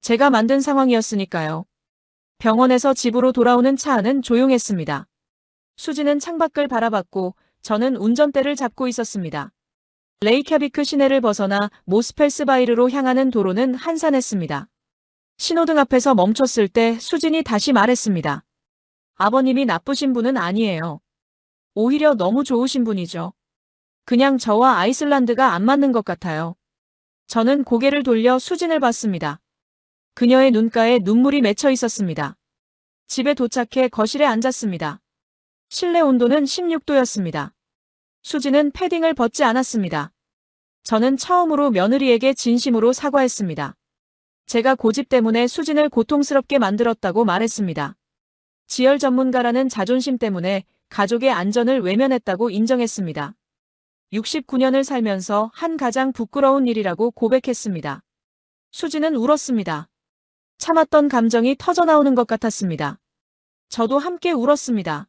제가 만든 상황이었으니까요. 병원에서 집으로 돌아오는 차 안은 조용했습니다. 수지는 창밖을 바라봤고 저는 운전대를 잡고 있었습니다. 레이캬비크 시내를 벗어나 모스펠스바이르로 향하는 도로는 한산했습니다. 신호등 앞에서 멈췄을 때 수진이 다시 말했습니다. 아버님이 나쁘신 분은 아니에요. 오히려 너무 좋으신 분이죠. 그냥 저와 아이슬란드가 안 맞는 것 같아요. 저는 고개를 돌려 수진을 봤습니다. 그녀의 눈가에 눈물이 맺혀 있었습니다. 집에 도착해 거실에 앉았습니다. 실내 온도는 16도였습니다. 수진은 패딩을 벗지 않았습니다. 저는 처음으로 며느리에게 진심으로 사과했습니다. 제가 고집 때문에 수진을 고통스럽게 만들었다고 말했습니다. 지열 전문가라는 자존심 때문에 가족의 안전을 외면했다고 인정했습니다. 69년을 살면서 한 가장 부끄러운 일이라고 고백했습니다. 수진은 울었습니다. 참았던 감정이 터져나오는 것 같았습니다. 저도 함께 울었습니다.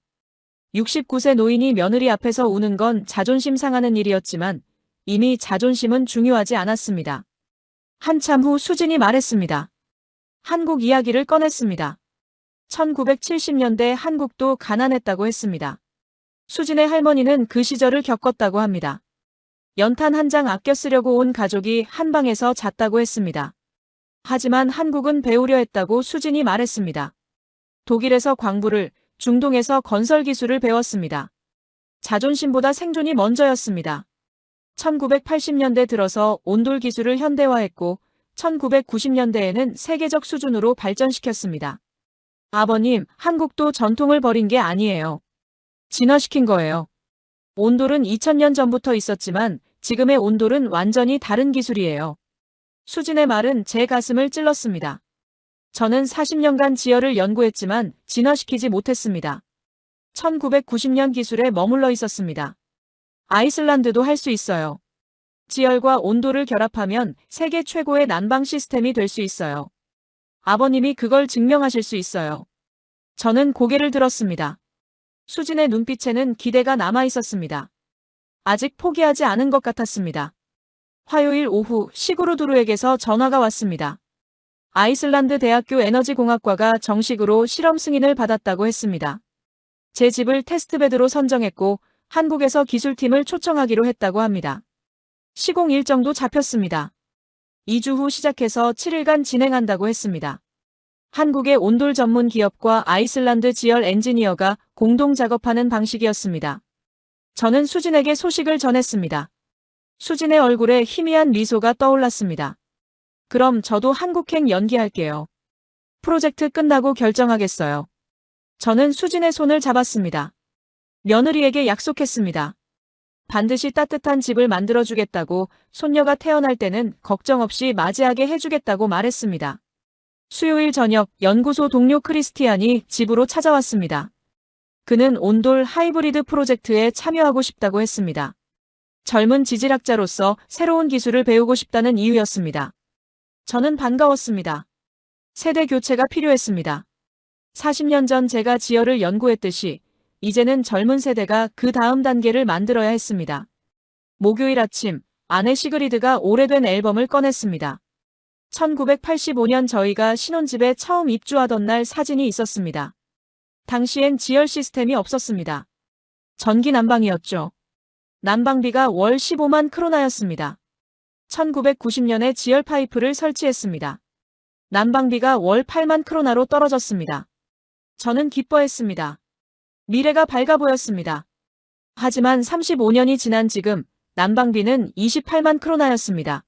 69세 노인이 며느리 앞에서 우는 건 자존심 상하는 일이었지만 이미 자존심은 중요하지 않았습니다. 한참 후 수진이 말했습니다. 한국 이야기를 꺼냈습니다. 1970년대 한국도 가난했다고 했습니다. 수진의 할머니는 그 시절을 겪었다고 합니다. 연탄 한 장 아껴 쓰려고 온 가족이 한 방에서 잤다고 했습니다. 하지만 한국은 배우려 했다고 수진이 말했습니다. 독일에서 광부를, 중동에서 건설 기술을 배웠습니다. 자존심보다 생존이 먼저였습니다. 1980년대 들어서 온돌 기술을 현대화했고 1990년대에는 세계적 수준으로 발전시켰습니다. 아버님, 한국도 전통을 버린 게 아니에요. 진화시킨 거예요. 온돌은 2000년 전부터 있었지만 지금의 온돌은 완전히 다른 기술이에요. 수진의 말은 제 가슴을 찔렀습니다. 저는 40년간 지열을 연구했지만 진화시키지 못했습니다. 1990년 기술에 머물러 있었습니다. 아이슬란드도 할 수 있어요. 지열과 온도를 결합하면 세계 최고의 난방 시스템이 될 수 있어요. 아버님이 그걸 증명하실 수 있어요. 저는 고개를 들었습니다. 수진의 눈빛에는 기대가 남아 있었습니다. 아직 포기하지 않은 것 같았습니다. 화요일 오후 시그루드루에게서 전화가 왔습니다. 아이슬란드 대학교 에너지공학과가 정식으로 실험 승인을 받았다고 했습니다. 제 집을 테스트베드로 선정했고 한국에서 기술팀을 초청하기로 했다고 합니다. 시공 일정도 잡혔습니다. 2주 후 시작해서 7일간 진행한다고 했습니다. 한국의 온돌 전문 기업과 아이슬란드 지열 엔지니어가 공동 작업하는 방식이었습니다. 저는 수진에게 소식을 전했습니다. 수진의 얼굴에 희미한 미소가 떠올랐습니다. 그럼 저도 한국행 연기할게요. 프로젝트 끝나고 결정하겠어요. 저는 수진의 손을 잡았습니다. 며느리에게 약속했습니다. 반드시 따뜻한 집을 만들어주겠다고, 손녀가 태어날 때는 걱정 없이 맞이하게 해주겠다고 말했습니다. 수요일 저녁 연구소 동료 크리스티안이 집으로 찾아왔습니다. 그는 온돌 하이브리드 프로젝트에 참여하고 싶다고 했습니다. 젊은 지질학자로서 새로운 기술을 배우고 싶다는 이유였습니다. 저는 반가웠습니다. 세대 교체가 필요했습니다. 40년 전 제가 지열을 연구했듯이 이제는 젊은 세대가 그 다음 단계를 만들어야 했습니다. 목요일 아침, 아내 시그리드가 오래된 앨범을 꺼냈습니다. 1985년 저희가 신혼집에 처음 입주하던 날 사진이 있었습니다. 당시엔 지열 시스템이 없었습니다. 전기 난방이었죠. 난방비가 월 15만 크로나였습니다. 1990년에 지열 파이프를 설치했습니다. 난방비가 월 8만 크로나로 떨어졌습니다. 저는 기뻐했습니다. 미래가 밝아 보였습니다. 하지만 35년이 지난 지금 난방비는 28만 크로나였습니다.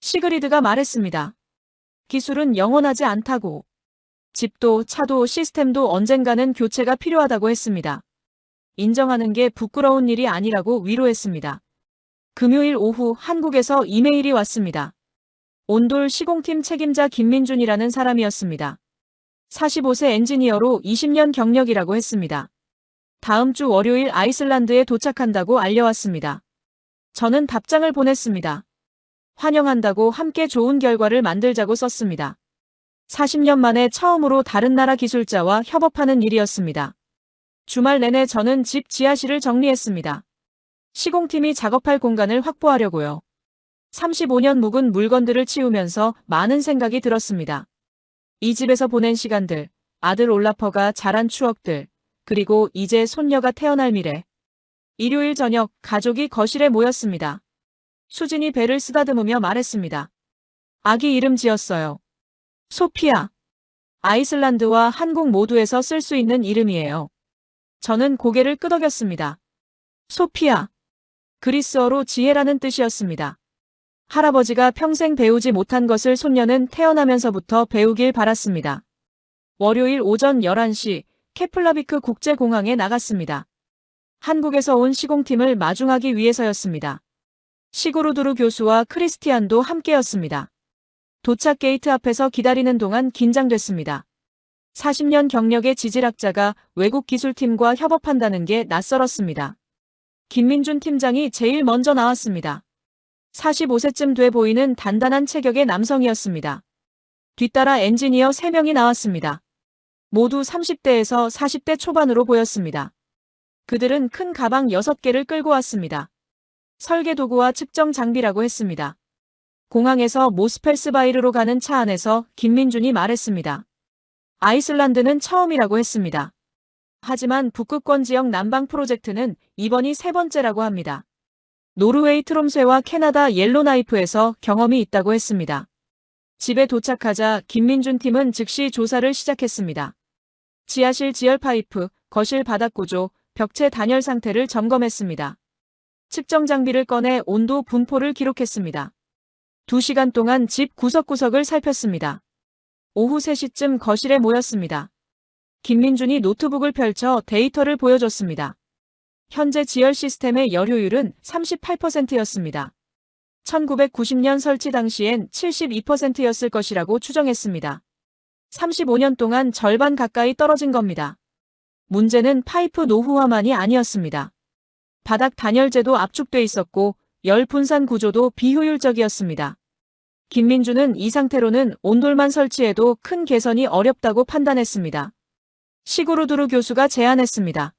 시그리드가 말했습니다. 기술은 영원하지 않다고. 집도 차도 시스템도 언젠가는 교체가 필요하다고 했습니다. 인정하는 게 부끄러운 일이 아니라고 위로했습니다. 금요일 오후 한국에서 이메일이 왔습니다. 온돌 시공팀 책임자 김민준이라는 사람이었습니다. 45세 엔지니어로 20년 경력이라고 했습니다. 다음 주 월요일 아이슬란드에 도착한다고 알려왔습니다. 저는 답장을 보냈습니다. 환영한다고 함께 좋은 결과를 만들자고 썼습니다. 40년 만에 처음으로 다른 나라 기술자와 협업하는 일이었습니다. 주말 내내 저는 집 지하실을 정리했습니다. 시공팀이 작업할 공간을 확보하려고요. 35년 묵은 물건들을 치우면서 많은 생각이 들었습니다. 이 집에서 보낸 시간들, 아들 올라퍼가 자란 추억들, 그리고 이제 손녀가 태어날 미래. 일요일 저녁 가족이 거실에 모였습니다. 수진이 배를 쓰다듬으며 말했습니다. 아기 이름 지었어요. 소피아. 아이슬란드와 한국 모두에서 쓸 수 있는 이름이에요. 저는 고개를 끄덕였습니다. 소피아. 그리스어로 지혜라는 뜻이었습니다. 할아버지가 평생 배우지 못한 것을 손녀는 태어나면서부터 배우길 바랐습니다. 월요일 오전 11시 케플라비크 국제공항에 나갔습니다. 한국에서 온 시공팀을 마중하기 위해서였습니다. 시그루드루 교수와 크리스티안도 함께였습니다. 도착 게이트 앞에서 기다리는 동안 긴장됐습니다. 40년 경력의 지질학자가 외국 기술팀과 협업한다는 게 낯설었습니다. 김민준 팀장이 제일 먼저 나왔습니다. 45세쯤 돼 보이는 단단한 체격의 남성이었습니다. 뒤따라 엔지니어 3명이 나왔습니다. 모두 30대에서 40대 초반으로 보였습니다. 그들은 큰 가방 6개를 끌고 왔습니다. 설계 도구와 측정 장비라고 했습니다. 공항에서 모스펠스바이르로 가는 차 안에서 김민준이 말했습니다. 아이슬란드는 처음이라고 했습니다. 하지만 북극권 지역 난방 프로젝트는 이번이 3번째라고 합니다. 노르웨이 트롬쇠와 캐나다 옐로나이프에서 경험이 있다고 했습니다. 집에 도착하자 김민준 팀은 즉시 조사를 시작했습니다. 지하실 지열 파이프, 거실 바닥 구조, 벽체 단열 상태를 점검했습니다. 측정 장비를 꺼내 온도 분포를 기록했습니다. 2시간 동안 집 구석구석을 살폈습니다. 오후 3시쯤 거실에 모였습니다. 김민준이 노트북을 펼쳐 데이터를 보여줬습니다. 현재 지열 시스템의 열효율은 38%였습니다. 1990년 설치 당시엔 72%였을 것이라고 추정했습니다. 35년 동안 절반 가까이 떨어진 겁니다. 문제는 파이프 노후화만이 아니었습니다. 바닥 단열재도 압축돼 있었고 열 분산 구조도 비효율적이었습니다. 김민준은 이 상태로는 온돌만 설치해도 큰 개선이 어렵다고 판단했습니다. 시구루두루 교수가 제안했습니다.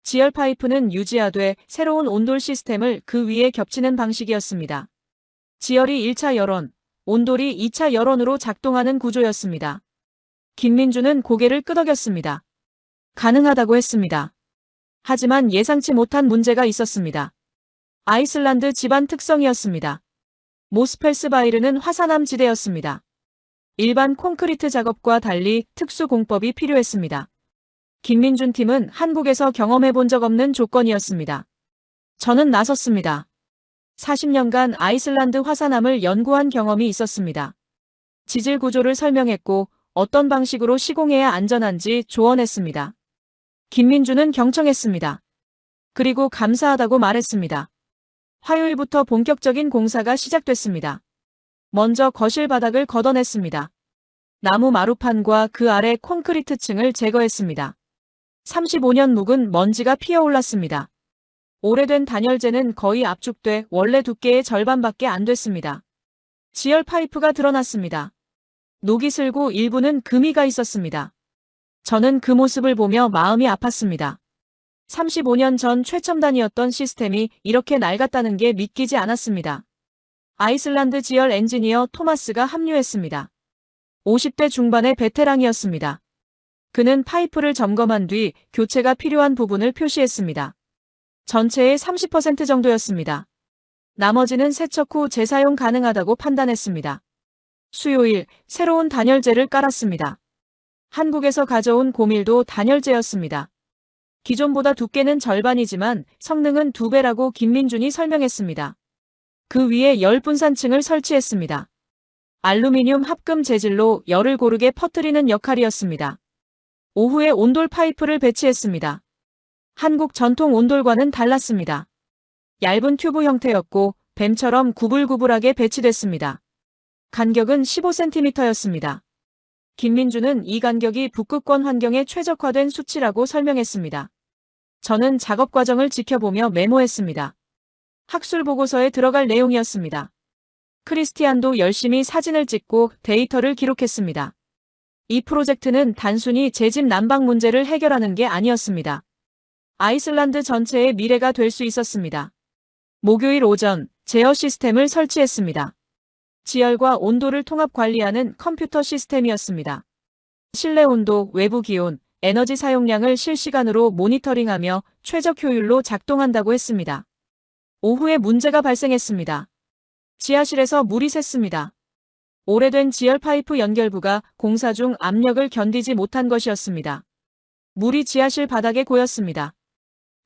지열 파이프는 유지하되 새로운 온돌 시스템을 그 위에 겹치는 방식이었습니다. 지열이 1차 열원, 온돌이 2차 열원으로 작동하는 구조였습니다. 김민준은 고개를 끄덕였습니다. 가능하다고 했습니다. 하지만 예상치 못한 문제가 있었습니다. 아이슬란드 집안 특성이었습니다. 모스펠스바이르는 화산암 지대였습니다. 일반 콘크리트 작업과 달리 특수 공법이 필요했습니다. 김민준 팀은 한국에서 경험해 본 적 없는 조건이었습니다. 저는 나섰습니다. 40년간 아이슬란드 화산암을 연구한 경험이 있었습니다. 지질 구조를 설명했고 어떤 방식으로 시공해야 안전한지 조언했습니다. 김민준은 경청했습니다. 그리고 감사하다고 말했습니다. 화요일부터 본격적인 공사가 시작됐습니다. 먼저 거실 바닥을 걷어냈습니다. 나무 마루판과 그 아래 콘크리트 층을 제거했습니다. 35년 묵은 먼지가 피어올랐습니다. 오래된 단열재는 거의 압축돼 원래 두께의 절반밖에 안 됐습니다. 지열 파이프가 드러났습니다. 녹이 슬고 일부는 금이가 있었습니다. 저는 그 모습을 보며 마음이 아팠습니다. 35년 전 최첨단이었던 시스템이 이렇게 낡았다는 게 믿기지 않았습니다. 아이슬란드 지열 엔지니어 토마스가 합류했습니다. 50대 중반의 베테랑이었습니다. 그는 파이프를 점검한 뒤 교체가 필요한 부분을 표시했습니다. 전체의 30% 정도였습니다. 나머지는 세척 후 재사용 가능하다고 판단했습니다. 수요일, 새로운 단열재를 깔았습니다. 한국에서 가져온 고밀도 단열재였습니다. 기존보다 두께는 절반이지만 성능은 2배라고 김민준이 설명했습니다. 그 위에 열 분산층을 설치했습니다. 알루미늄 합금 재질로 열을 고르게 퍼뜨리는 역할이었습니다. 오후에 온돌 파이프를 배치했습니다. 한국 전통 온돌과는 달랐습니다. 얇은 튜브 형태였고 뱀처럼 구불구불하게 배치됐습니다. 간격은 15cm였습니다. 김민준은 이 간격이 북극권 환경에 최적화된 수치라고 설명했습니다. 저는 작업 과정을 지켜보며 메모했습니다. 학술 보고서에 들어갈 내용이었습니다. 크리스티안도 열심히 사진을 찍고 데이터를 기록했습니다. 이 프로젝트는 단순히 제 집 난방 문제를 해결하는 게 아니었습니다. 아이슬란드 전체의 미래가 될 수 있었습니다. 목요일 오전, 제어 시스템을 설치했습니다. 지열과 온도를 통합 관리하는 컴퓨터 시스템이었습니다. 실내 온도, 외부 기온, 에너지 사용량을 실시간으로 모니터링하며 최적 효율로 작동한다고 했습니다. 오후에 문제가 발생했습니다. 지하실에서 물이 샜습니다. 오래된 지열 파이프 연결부가 공사 중 압력을 견디지 못한 것이었습니다. 물이 지하실 바닥에 고였습니다.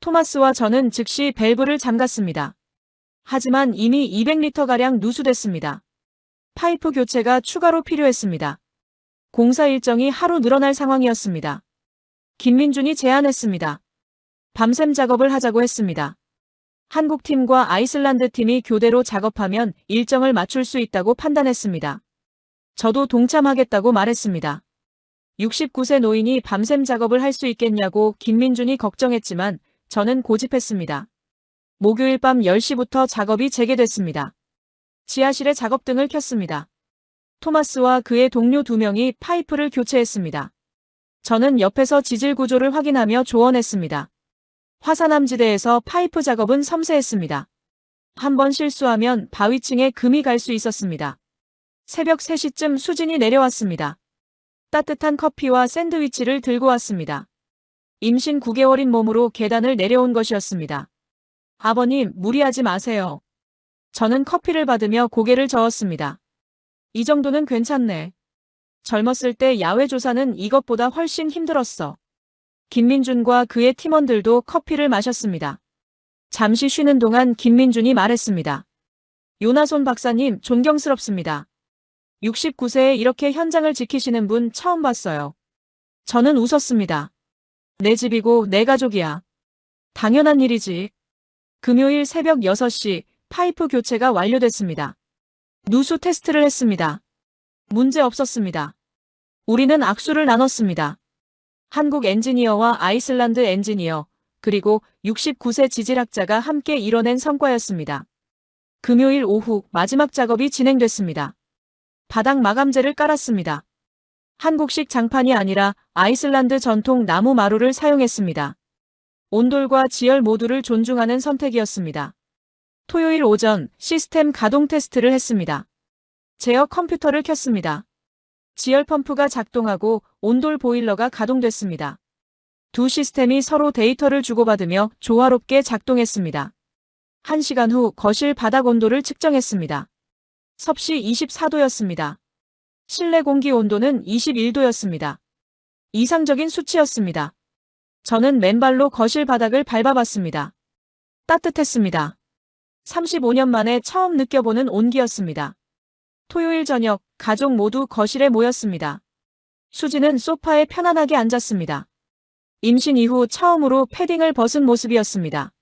토마스와 저는 즉시 밸브를 잠갔습니다. 하지만 이미 200리터가량 누수됐습니다. 파이프 교체가 추가로 필요했습니다. 공사 일정이 하루 늘어날 상황이었습니다. 김민준이 제안했습니다. 밤샘 작업을 하자고 했습니다. 한국 팀과 아이슬란드 팀이 교대로 작업하면 일정을 맞출 수 있다고 판단했습니다. 저도 동참하겠다고 말했습니다. 69세 노인이 밤샘 작업을 할 수 있겠냐고 김민준이 걱정했지만 저는 고집했습니다. 목요일 밤 10시부터 작업이 재개됐습니다. 지하실에 작업등을 켰습니다. 토마스와 그의 동료 2명이 파이프를 교체했습니다. 저는 옆에서 지질 구조를 확인하며 조언했습니다. 화산암지대에서 파이프 작업은 섬세했습니다. 한번 실수하면 바위층에 금이 갈 수 있었습니다. 새벽 3시쯤 수진이 내려왔습니다. 따뜻한 커피와 샌드위치를 들고 왔습니다. 임신 9개월인 몸으로 계단을 내려온 것이었습니다. 아버님, 무리하지 마세요. 저는 커피를 받으며 고개를 저었습니다. 이 정도는 괜찮네. 젊었을 때 야외 조사는 이것보다 훨씬 힘들었어. 김민준과 그의 팀원들도 커피를 마셨습니다. 잠시 쉬는 동안 김민준이 말했습니다. 요나손 박사님, 존경스럽습니다. 69세에 이렇게 현장을 지키시는 분 처음 봤어요. 저는 웃었습니다. 내 집이고 내 가족이야. 당연한 일이지. 금요일 새벽 6시 파이프 교체가 완료됐습니다. 누수 테스트를 했습니다. 문제 없었습니다. 우리는 악수를 나눴습니다. 한국 엔지니어와 아이슬란드 엔지니어, 그리고 69세 지질학자가 함께 이뤄낸 성과였습니다. 금요일 오후 마지막 작업이 진행됐습니다. 바닥 마감재를 깔았습니다. 한국식 장판이 아니라 아이슬란드 전통 나무 마루를 사용했습니다. 온돌과 지열 모두를 존중하는 선택이었습니다. 토요일 오전 시스템 가동 테스트를 했습니다. 제어 컴퓨터를 켰습니다. 지열 펌프가 작동하고 온돌 보일러가 가동됐습니다. 두 시스템이 서로 데이터를 주고받으며 조화롭게 작동했습니다. 1시간 후 거실 바닥 온도를 측정했습니다. 섭씨 24도였습니다. 실내 공기 온도는 21도였습니다. 이상적인 수치였습니다. 저는 맨발로 거실 바닥을 밟아봤습니다. 따뜻했습니다. 35년 만에 처음 느껴보는 온기였습니다. 토요일 저녁, 가족 모두 거실에 모였습니다. 수지는 소파에 편안하게 앉았습니다. 임신 이후 처음으로 패딩을 벗은 모습이었습니다.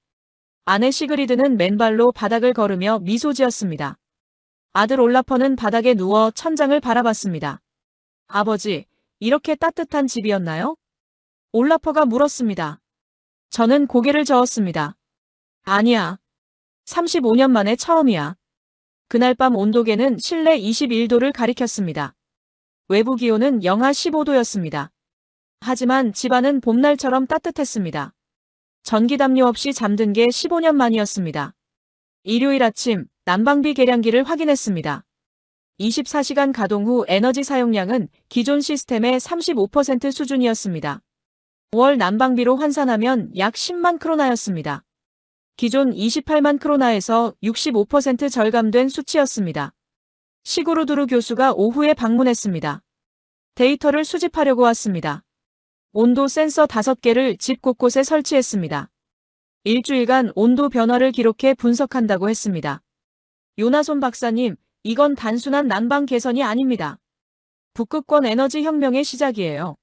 아내 시그리드는 맨발로 바닥을 걸으며 미소 지었습니다. 아들 올라퍼는 바닥에 누워 천장을 바라봤습니다. 아버지, 이렇게 따뜻한 집이었나요? 올라퍼가 물었습니다. 저는 고개를 저었습니다. 아니야. 35년 만에 처음이야. 그날 밤 온도계는 실내 21도를 가리켰습니다. 외부 기온은 영하 15도였습니다. 하지만 집안은 봄날처럼 따뜻했습니다. 전기 담요 없이 잠든 게 15년 만이었습니다. 일요일 아침 난방비 계량기를 확인했습니다. 24시간 가동 후 에너지 사용량은 기존 시스템의 35% 수준이었습니다. 월 난방비로 환산하면 약 10만 크로나였습니다. 기존 28만 크로나에서 65% 절감된 수치였습니다. 시구르두르 교수가 오후에 방문했습니다. 데이터를 수집하려고 왔습니다. 온도 센서 5개를 집 곳곳에 설치했습니다. 일주일간 온도 변화를 기록해 분석한다고 했습니다. 요나손 박사님, 이건 단순한 난방 개선이 아닙니다. 북극권 에너지 혁명의 시작이에요.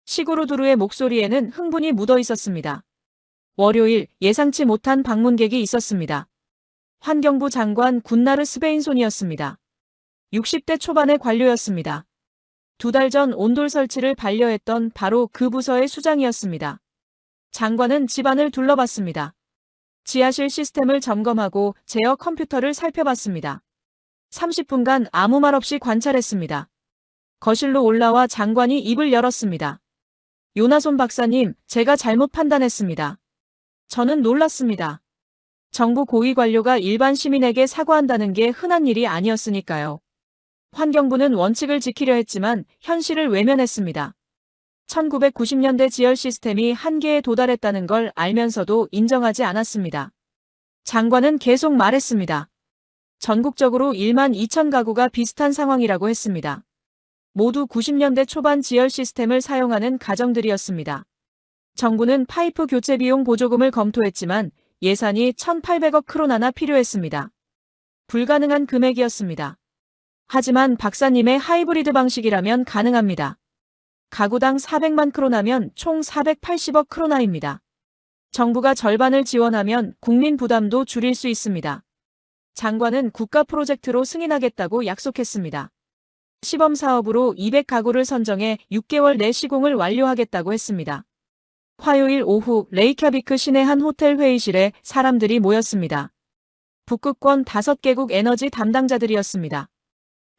시구르두르의 목소리에는 흥분이 묻어 있었습니다. 월요일 예상치 못한 방문객이 있었습니다. 환경부 장관 군나르 스베인손이었습니다. 60대 초반의 관료였습니다. 2달 전 온돌 설치를 반려했던 바로 그 부서의 수장이었습니다. 장관은 집안을 둘러봤습니다. 지하실 시스템을 점검하고 제어 컴퓨터를 살펴봤습니다. 30분간 아무 말 없이 관찰했습니다. 거실로 올라와 장관이 입을 열었습니다. 요나손 박사님, 제가 잘못 판단했습니다. 저는 놀랐습니다. 정부 고위 관료가 일반 시민에게 사과한다는 게 흔한 일이 아니었으니까요. 환경부는 원칙을 지키려 했지만 현실을 외면했습니다. 1990년대 지열 시스템이 한계에 도달했다는 걸 알면서도 인정하지 않았습니다. 장관은 계속 말했습니다. 전국적으로 1만 2천 가구가 비슷한 상황이라고 했습니다. 모두 90년대 초반 지열 시스템을 사용하는 가정들이었습니다. 정부는 파이프 교체 비용 보조금을 검토했지만 예산이 1,800억 크로나나 필요했습니다. 불가능한 금액이었습니다. 하지만 박사님의 하이브리드 방식이라면 가능합니다. 가구당 400만 크로나면 총 480억 크로나입니다. 정부가 절반을 지원하면 국민 부담도 줄일 수 있습니다. 장관은 국가 프로젝트로 승인하겠다고 약속했습니다. 시범 사업으로 200가구를 선정해 6개월 내 시공을 완료하겠다고 했습니다. 화요일 오후 레이캬비크 시내 한 호텔 회의실에 사람들이 모였습니다. 북극권 5개국 에너지 담당자들이었습니다.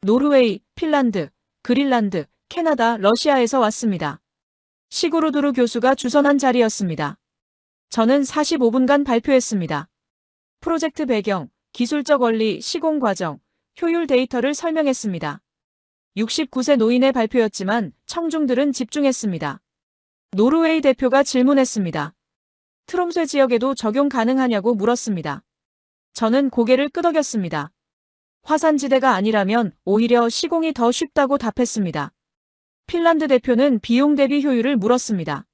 노르웨이, 핀란드, 그린란드, 캐나다, 러시아에서 왔습니다. 시구르두르 교수가 주선한 자리였습니다. 저는 45분간 발표했습니다. 프로젝트 배경, 기술적 원리, 시공 과정, 효율 데이터를 설명했습니다. 69세 노인의 발표였지만 청중들은 집중했습니다. 노르웨이 대표가 질문했습니다. 트롬쇠 지역에도 적용 가능하냐고 물었습니다. 저는 고개를 끄덕였습니다. 화산지대가 아니라면 오히려 시공이 더 쉽다고 답했습니다. 핀란드 대표는 비용 대비 효율을 물었습니다.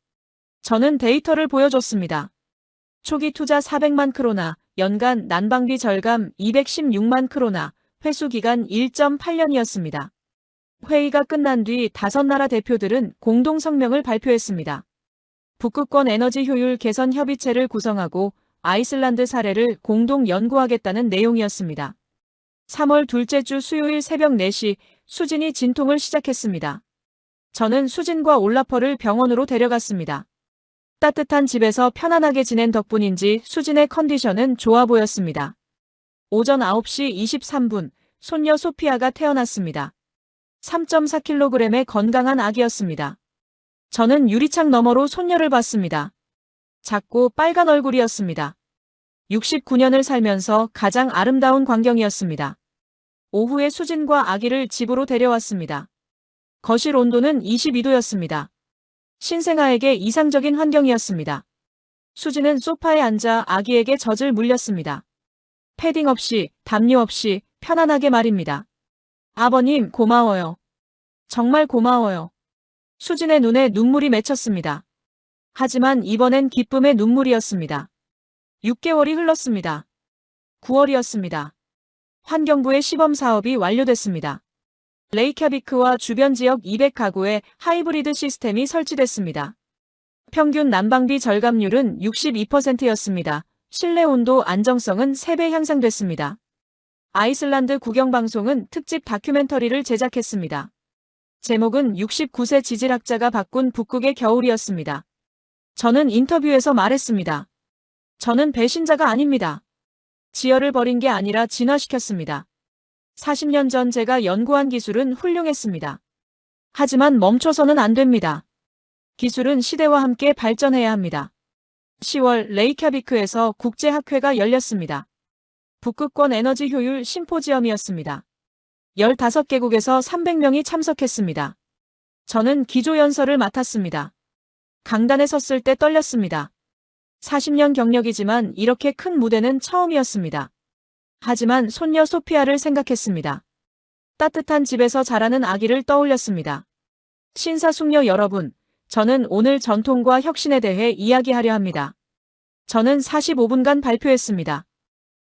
저는 데이터를 보여줬습니다. 초기 투자 400만 크로나, 연간 난방비 절감 216만 크로나, 회수 기간 1.8년이었습니다. 회의가 끝난 뒤 5나라 대표들은 공동 성명을 발표했습니다. 북극권 에너지 효율 개선 협의체를 구성하고 아이슬란드 사례를 공동 연구하겠다는 내용이었습니다. 3월 둘째 주 수요일 새벽 4시 수진이 진통을 시작했습니다. 저는 수진과 올라퍼를 병원으로 데려갔습니다. 따뜻한 집에서 편안하게 지낸 덕분인지 수진의 컨디션은 좋아 보였습니다. 오전 9시 23분 손녀 소피아가 태어났습니다. 3.4kg의 건강한 아기였습니다. 저는 유리창 너머로 손녀를 봤습니다. 작고 빨간 얼굴이었습니다. 69년을 살면서 가장 아름다운 광경이었습니다. 오후에 수진과 아기를 집으로 데려왔습니다. 거실 온도는 22도였습니다. 신생아에게 이상적인 환경이었습니다. 수진은 소파에 앉아 아기에게 젖을 물렸습니다. 패딩 없이, 담요 없이 편안하게 말입니다. 아버님, 고마워요. 정말 고마워요. 수진의 눈에 눈물이 맺혔습니다. 하지만 이번엔 기쁨의 눈물이었습니다. 6개월이 흘렀습니다. 9월이었습니다. 환경부의 시범 사업이 완료됐습니다. 레이캬비크와 주변 지역 200가구에 하이브리드 시스템이 설치됐습니다. 평균 난방비 절감률은 62%였습니다. 실내 온도 안정성은 3배 향상됐습니다. 아이슬란드 국영방송은 특집 다큐멘터리를 제작했습니다. 제목은 69세 지질학자가 바꾼 북극의 겨울이었습니다. 저는 인터뷰에서 말했습니다. 저는 배신자가 아닙니다. 지혈을 버린 게 아니라 진화시켰습니다. 40년 전 제가 연구한 기술은 훌륭했습니다. 하지만 멈춰서는 안 됩니다. 기술은 시대와 함께 발전해야 합니다. 10월 레이캬비크에서 국제학회가 열렸습니다. 북극권 에너지 효율 심포지엄이었습니다. 15개국에서 300명이 참석했습니다. 저는 기조연설을 맡았습니다. 강단에 섰을 때 떨렸습니다. 40년 경력이지만 이렇게 큰 무대는 처음이었습니다. 하지만 손녀 소피아를 생각했습니다. 따뜻한 집에서 자라는 아기를 떠올렸습니다. 신사숙녀 여러분, 저는 오늘 전통과 혁신에 대해 이야기하려 합니다. 저는 45분간 발표했습니다.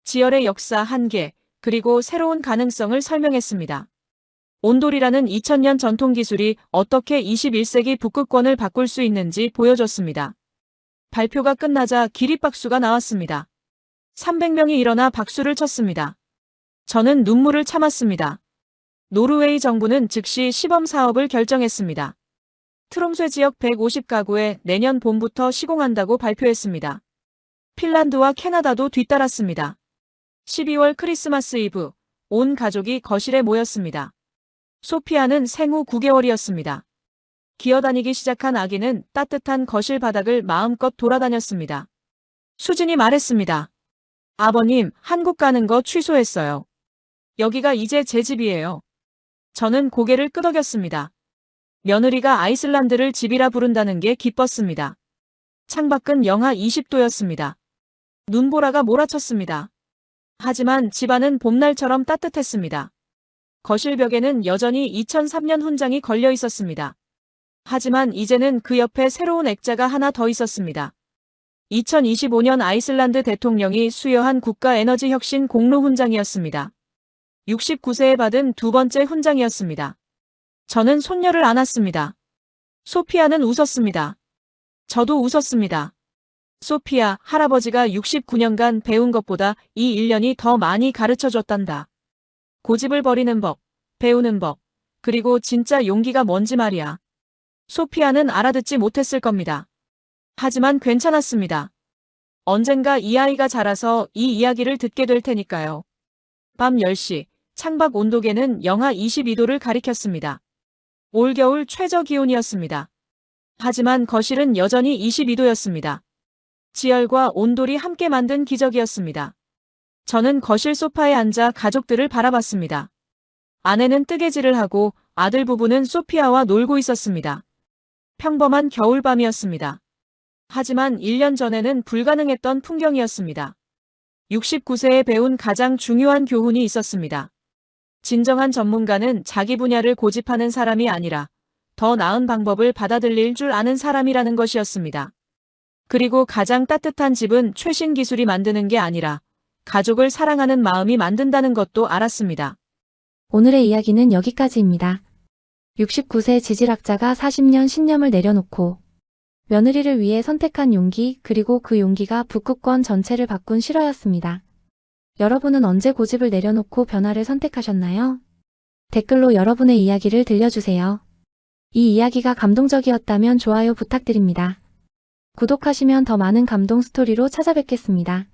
지열의 역사 한계, 그리고 새로운 가능성을 설명했습니다. 온돌이라는 2000년 전통 기술이 어떻게 21세기 북극권을 바꿀 수 있는지 보여줬습니다. 발표가 끝나자 기립박수가 나왔습니다. 300명이 일어나 박수를 쳤습니다. 저는 눈물을 참았습니다. 노르웨이 정부는 즉시 시범 사업을 결정했습니다. 트롬쇠 지역 150가구에 내년 봄부터 시공한다고 발표했습니다. 핀란드와 캐나다도 뒤따랐습니다. 12월 크리스마스 이브, 온 가족이 거실에 모였습니다. 소피아는 생후 9개월이었습니다. 기어다니기 시작한 아기는 따뜻한 거실 바닥을 마음껏 돌아다녔습니다. 수진이 말했습니다. 아버님, 한국 가는 거 취소했어요. 여기가 이제 제 집이에요. 저는 고개를 끄덕였습니다. 며느리가 아이슬란드를 집이라 부른다는 게 기뻤습니다. 창밖은 영하 20도였습니다. 눈보라가 몰아쳤습니다. 하지만 집안은 봄날처럼 따뜻했습니다. 거실 벽에는 여전히 2003년 훈장이 걸려 있었습니다. 하지만 이제는 그 옆에 새로운 액자가 하나 더 있었습니다. 2025년 아이슬란드 대통령이 수여한 국가에너지혁신 공로 훈장이었습니다. 69세에 받은 두 번째 훈장이었습니다. 저는 손녀를 안았습니다. 소피아는 웃었습니다. 저도 웃었습니다. 소피아, 할아버지가 69년간 배운 것보다 이 1년이 더 많이 가르쳐줬단다. 고집을 버리는 법, 배우는 법, 그리고 진짜 용기가 뭔지 말이야. 소피아는 알아듣지 못했을 겁니다. 하지만 괜찮았습니다. 언젠가 이 아이가 자라서 이 이야기를 듣게 될 테니까요. 밤 10시, 창밖 온도계는 영하 22도를 가리켰습니다. 올겨울 최저 기온이었습니다. 하지만 거실은 여전히 22도였습니다. 지열과 온돌이 함께 만든 기적이었습니다. 저는 거실 소파에 앉아 가족들을 바라봤습니다. 아내는 뜨개질을 하고 아들 부부는 소피아와 놀고 있었습니다. 평범한 겨울밤이었습니다. 하지만 1년 전에는 불가능했던 풍경이었습니다. 69세에 배운 가장 중요한 교훈이 있었습니다. 진정한 전문가는 자기 분야를 고집하는 사람이 아니라 더 나은 방법을 받아들일 줄 아는 사람이라는 것이었습니다. 그리고 가장 따뜻한 집은 최신 기술이 만드는 게 아니라 가족을 사랑하는 마음이 만든다는 것도 알았습니다. 오늘의 이야기는 여기까지입니다. 69세 지질학자가 40년 신념을 내려놓고 며느리를 위해 선택한 용기, 그리고 그 용기가 북극권 전체를 바꾼 실화였습니다. 여러분은 언제 고집을 내려놓고 변화를 선택하셨나요? 댓글로 여러분의 이야기를 들려주세요. 이 이야기가 감동적이었다면 좋아요 부탁드립니다. 구독하시면 더 많은 감동 스토리로 찾아뵙겠습니다.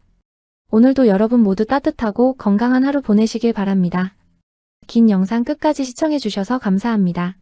오늘도 여러분 모두 따뜻하고 건강한 하루 보내시길 바랍니다. 긴 영상 끝까지 시청해주셔서 감사합니다.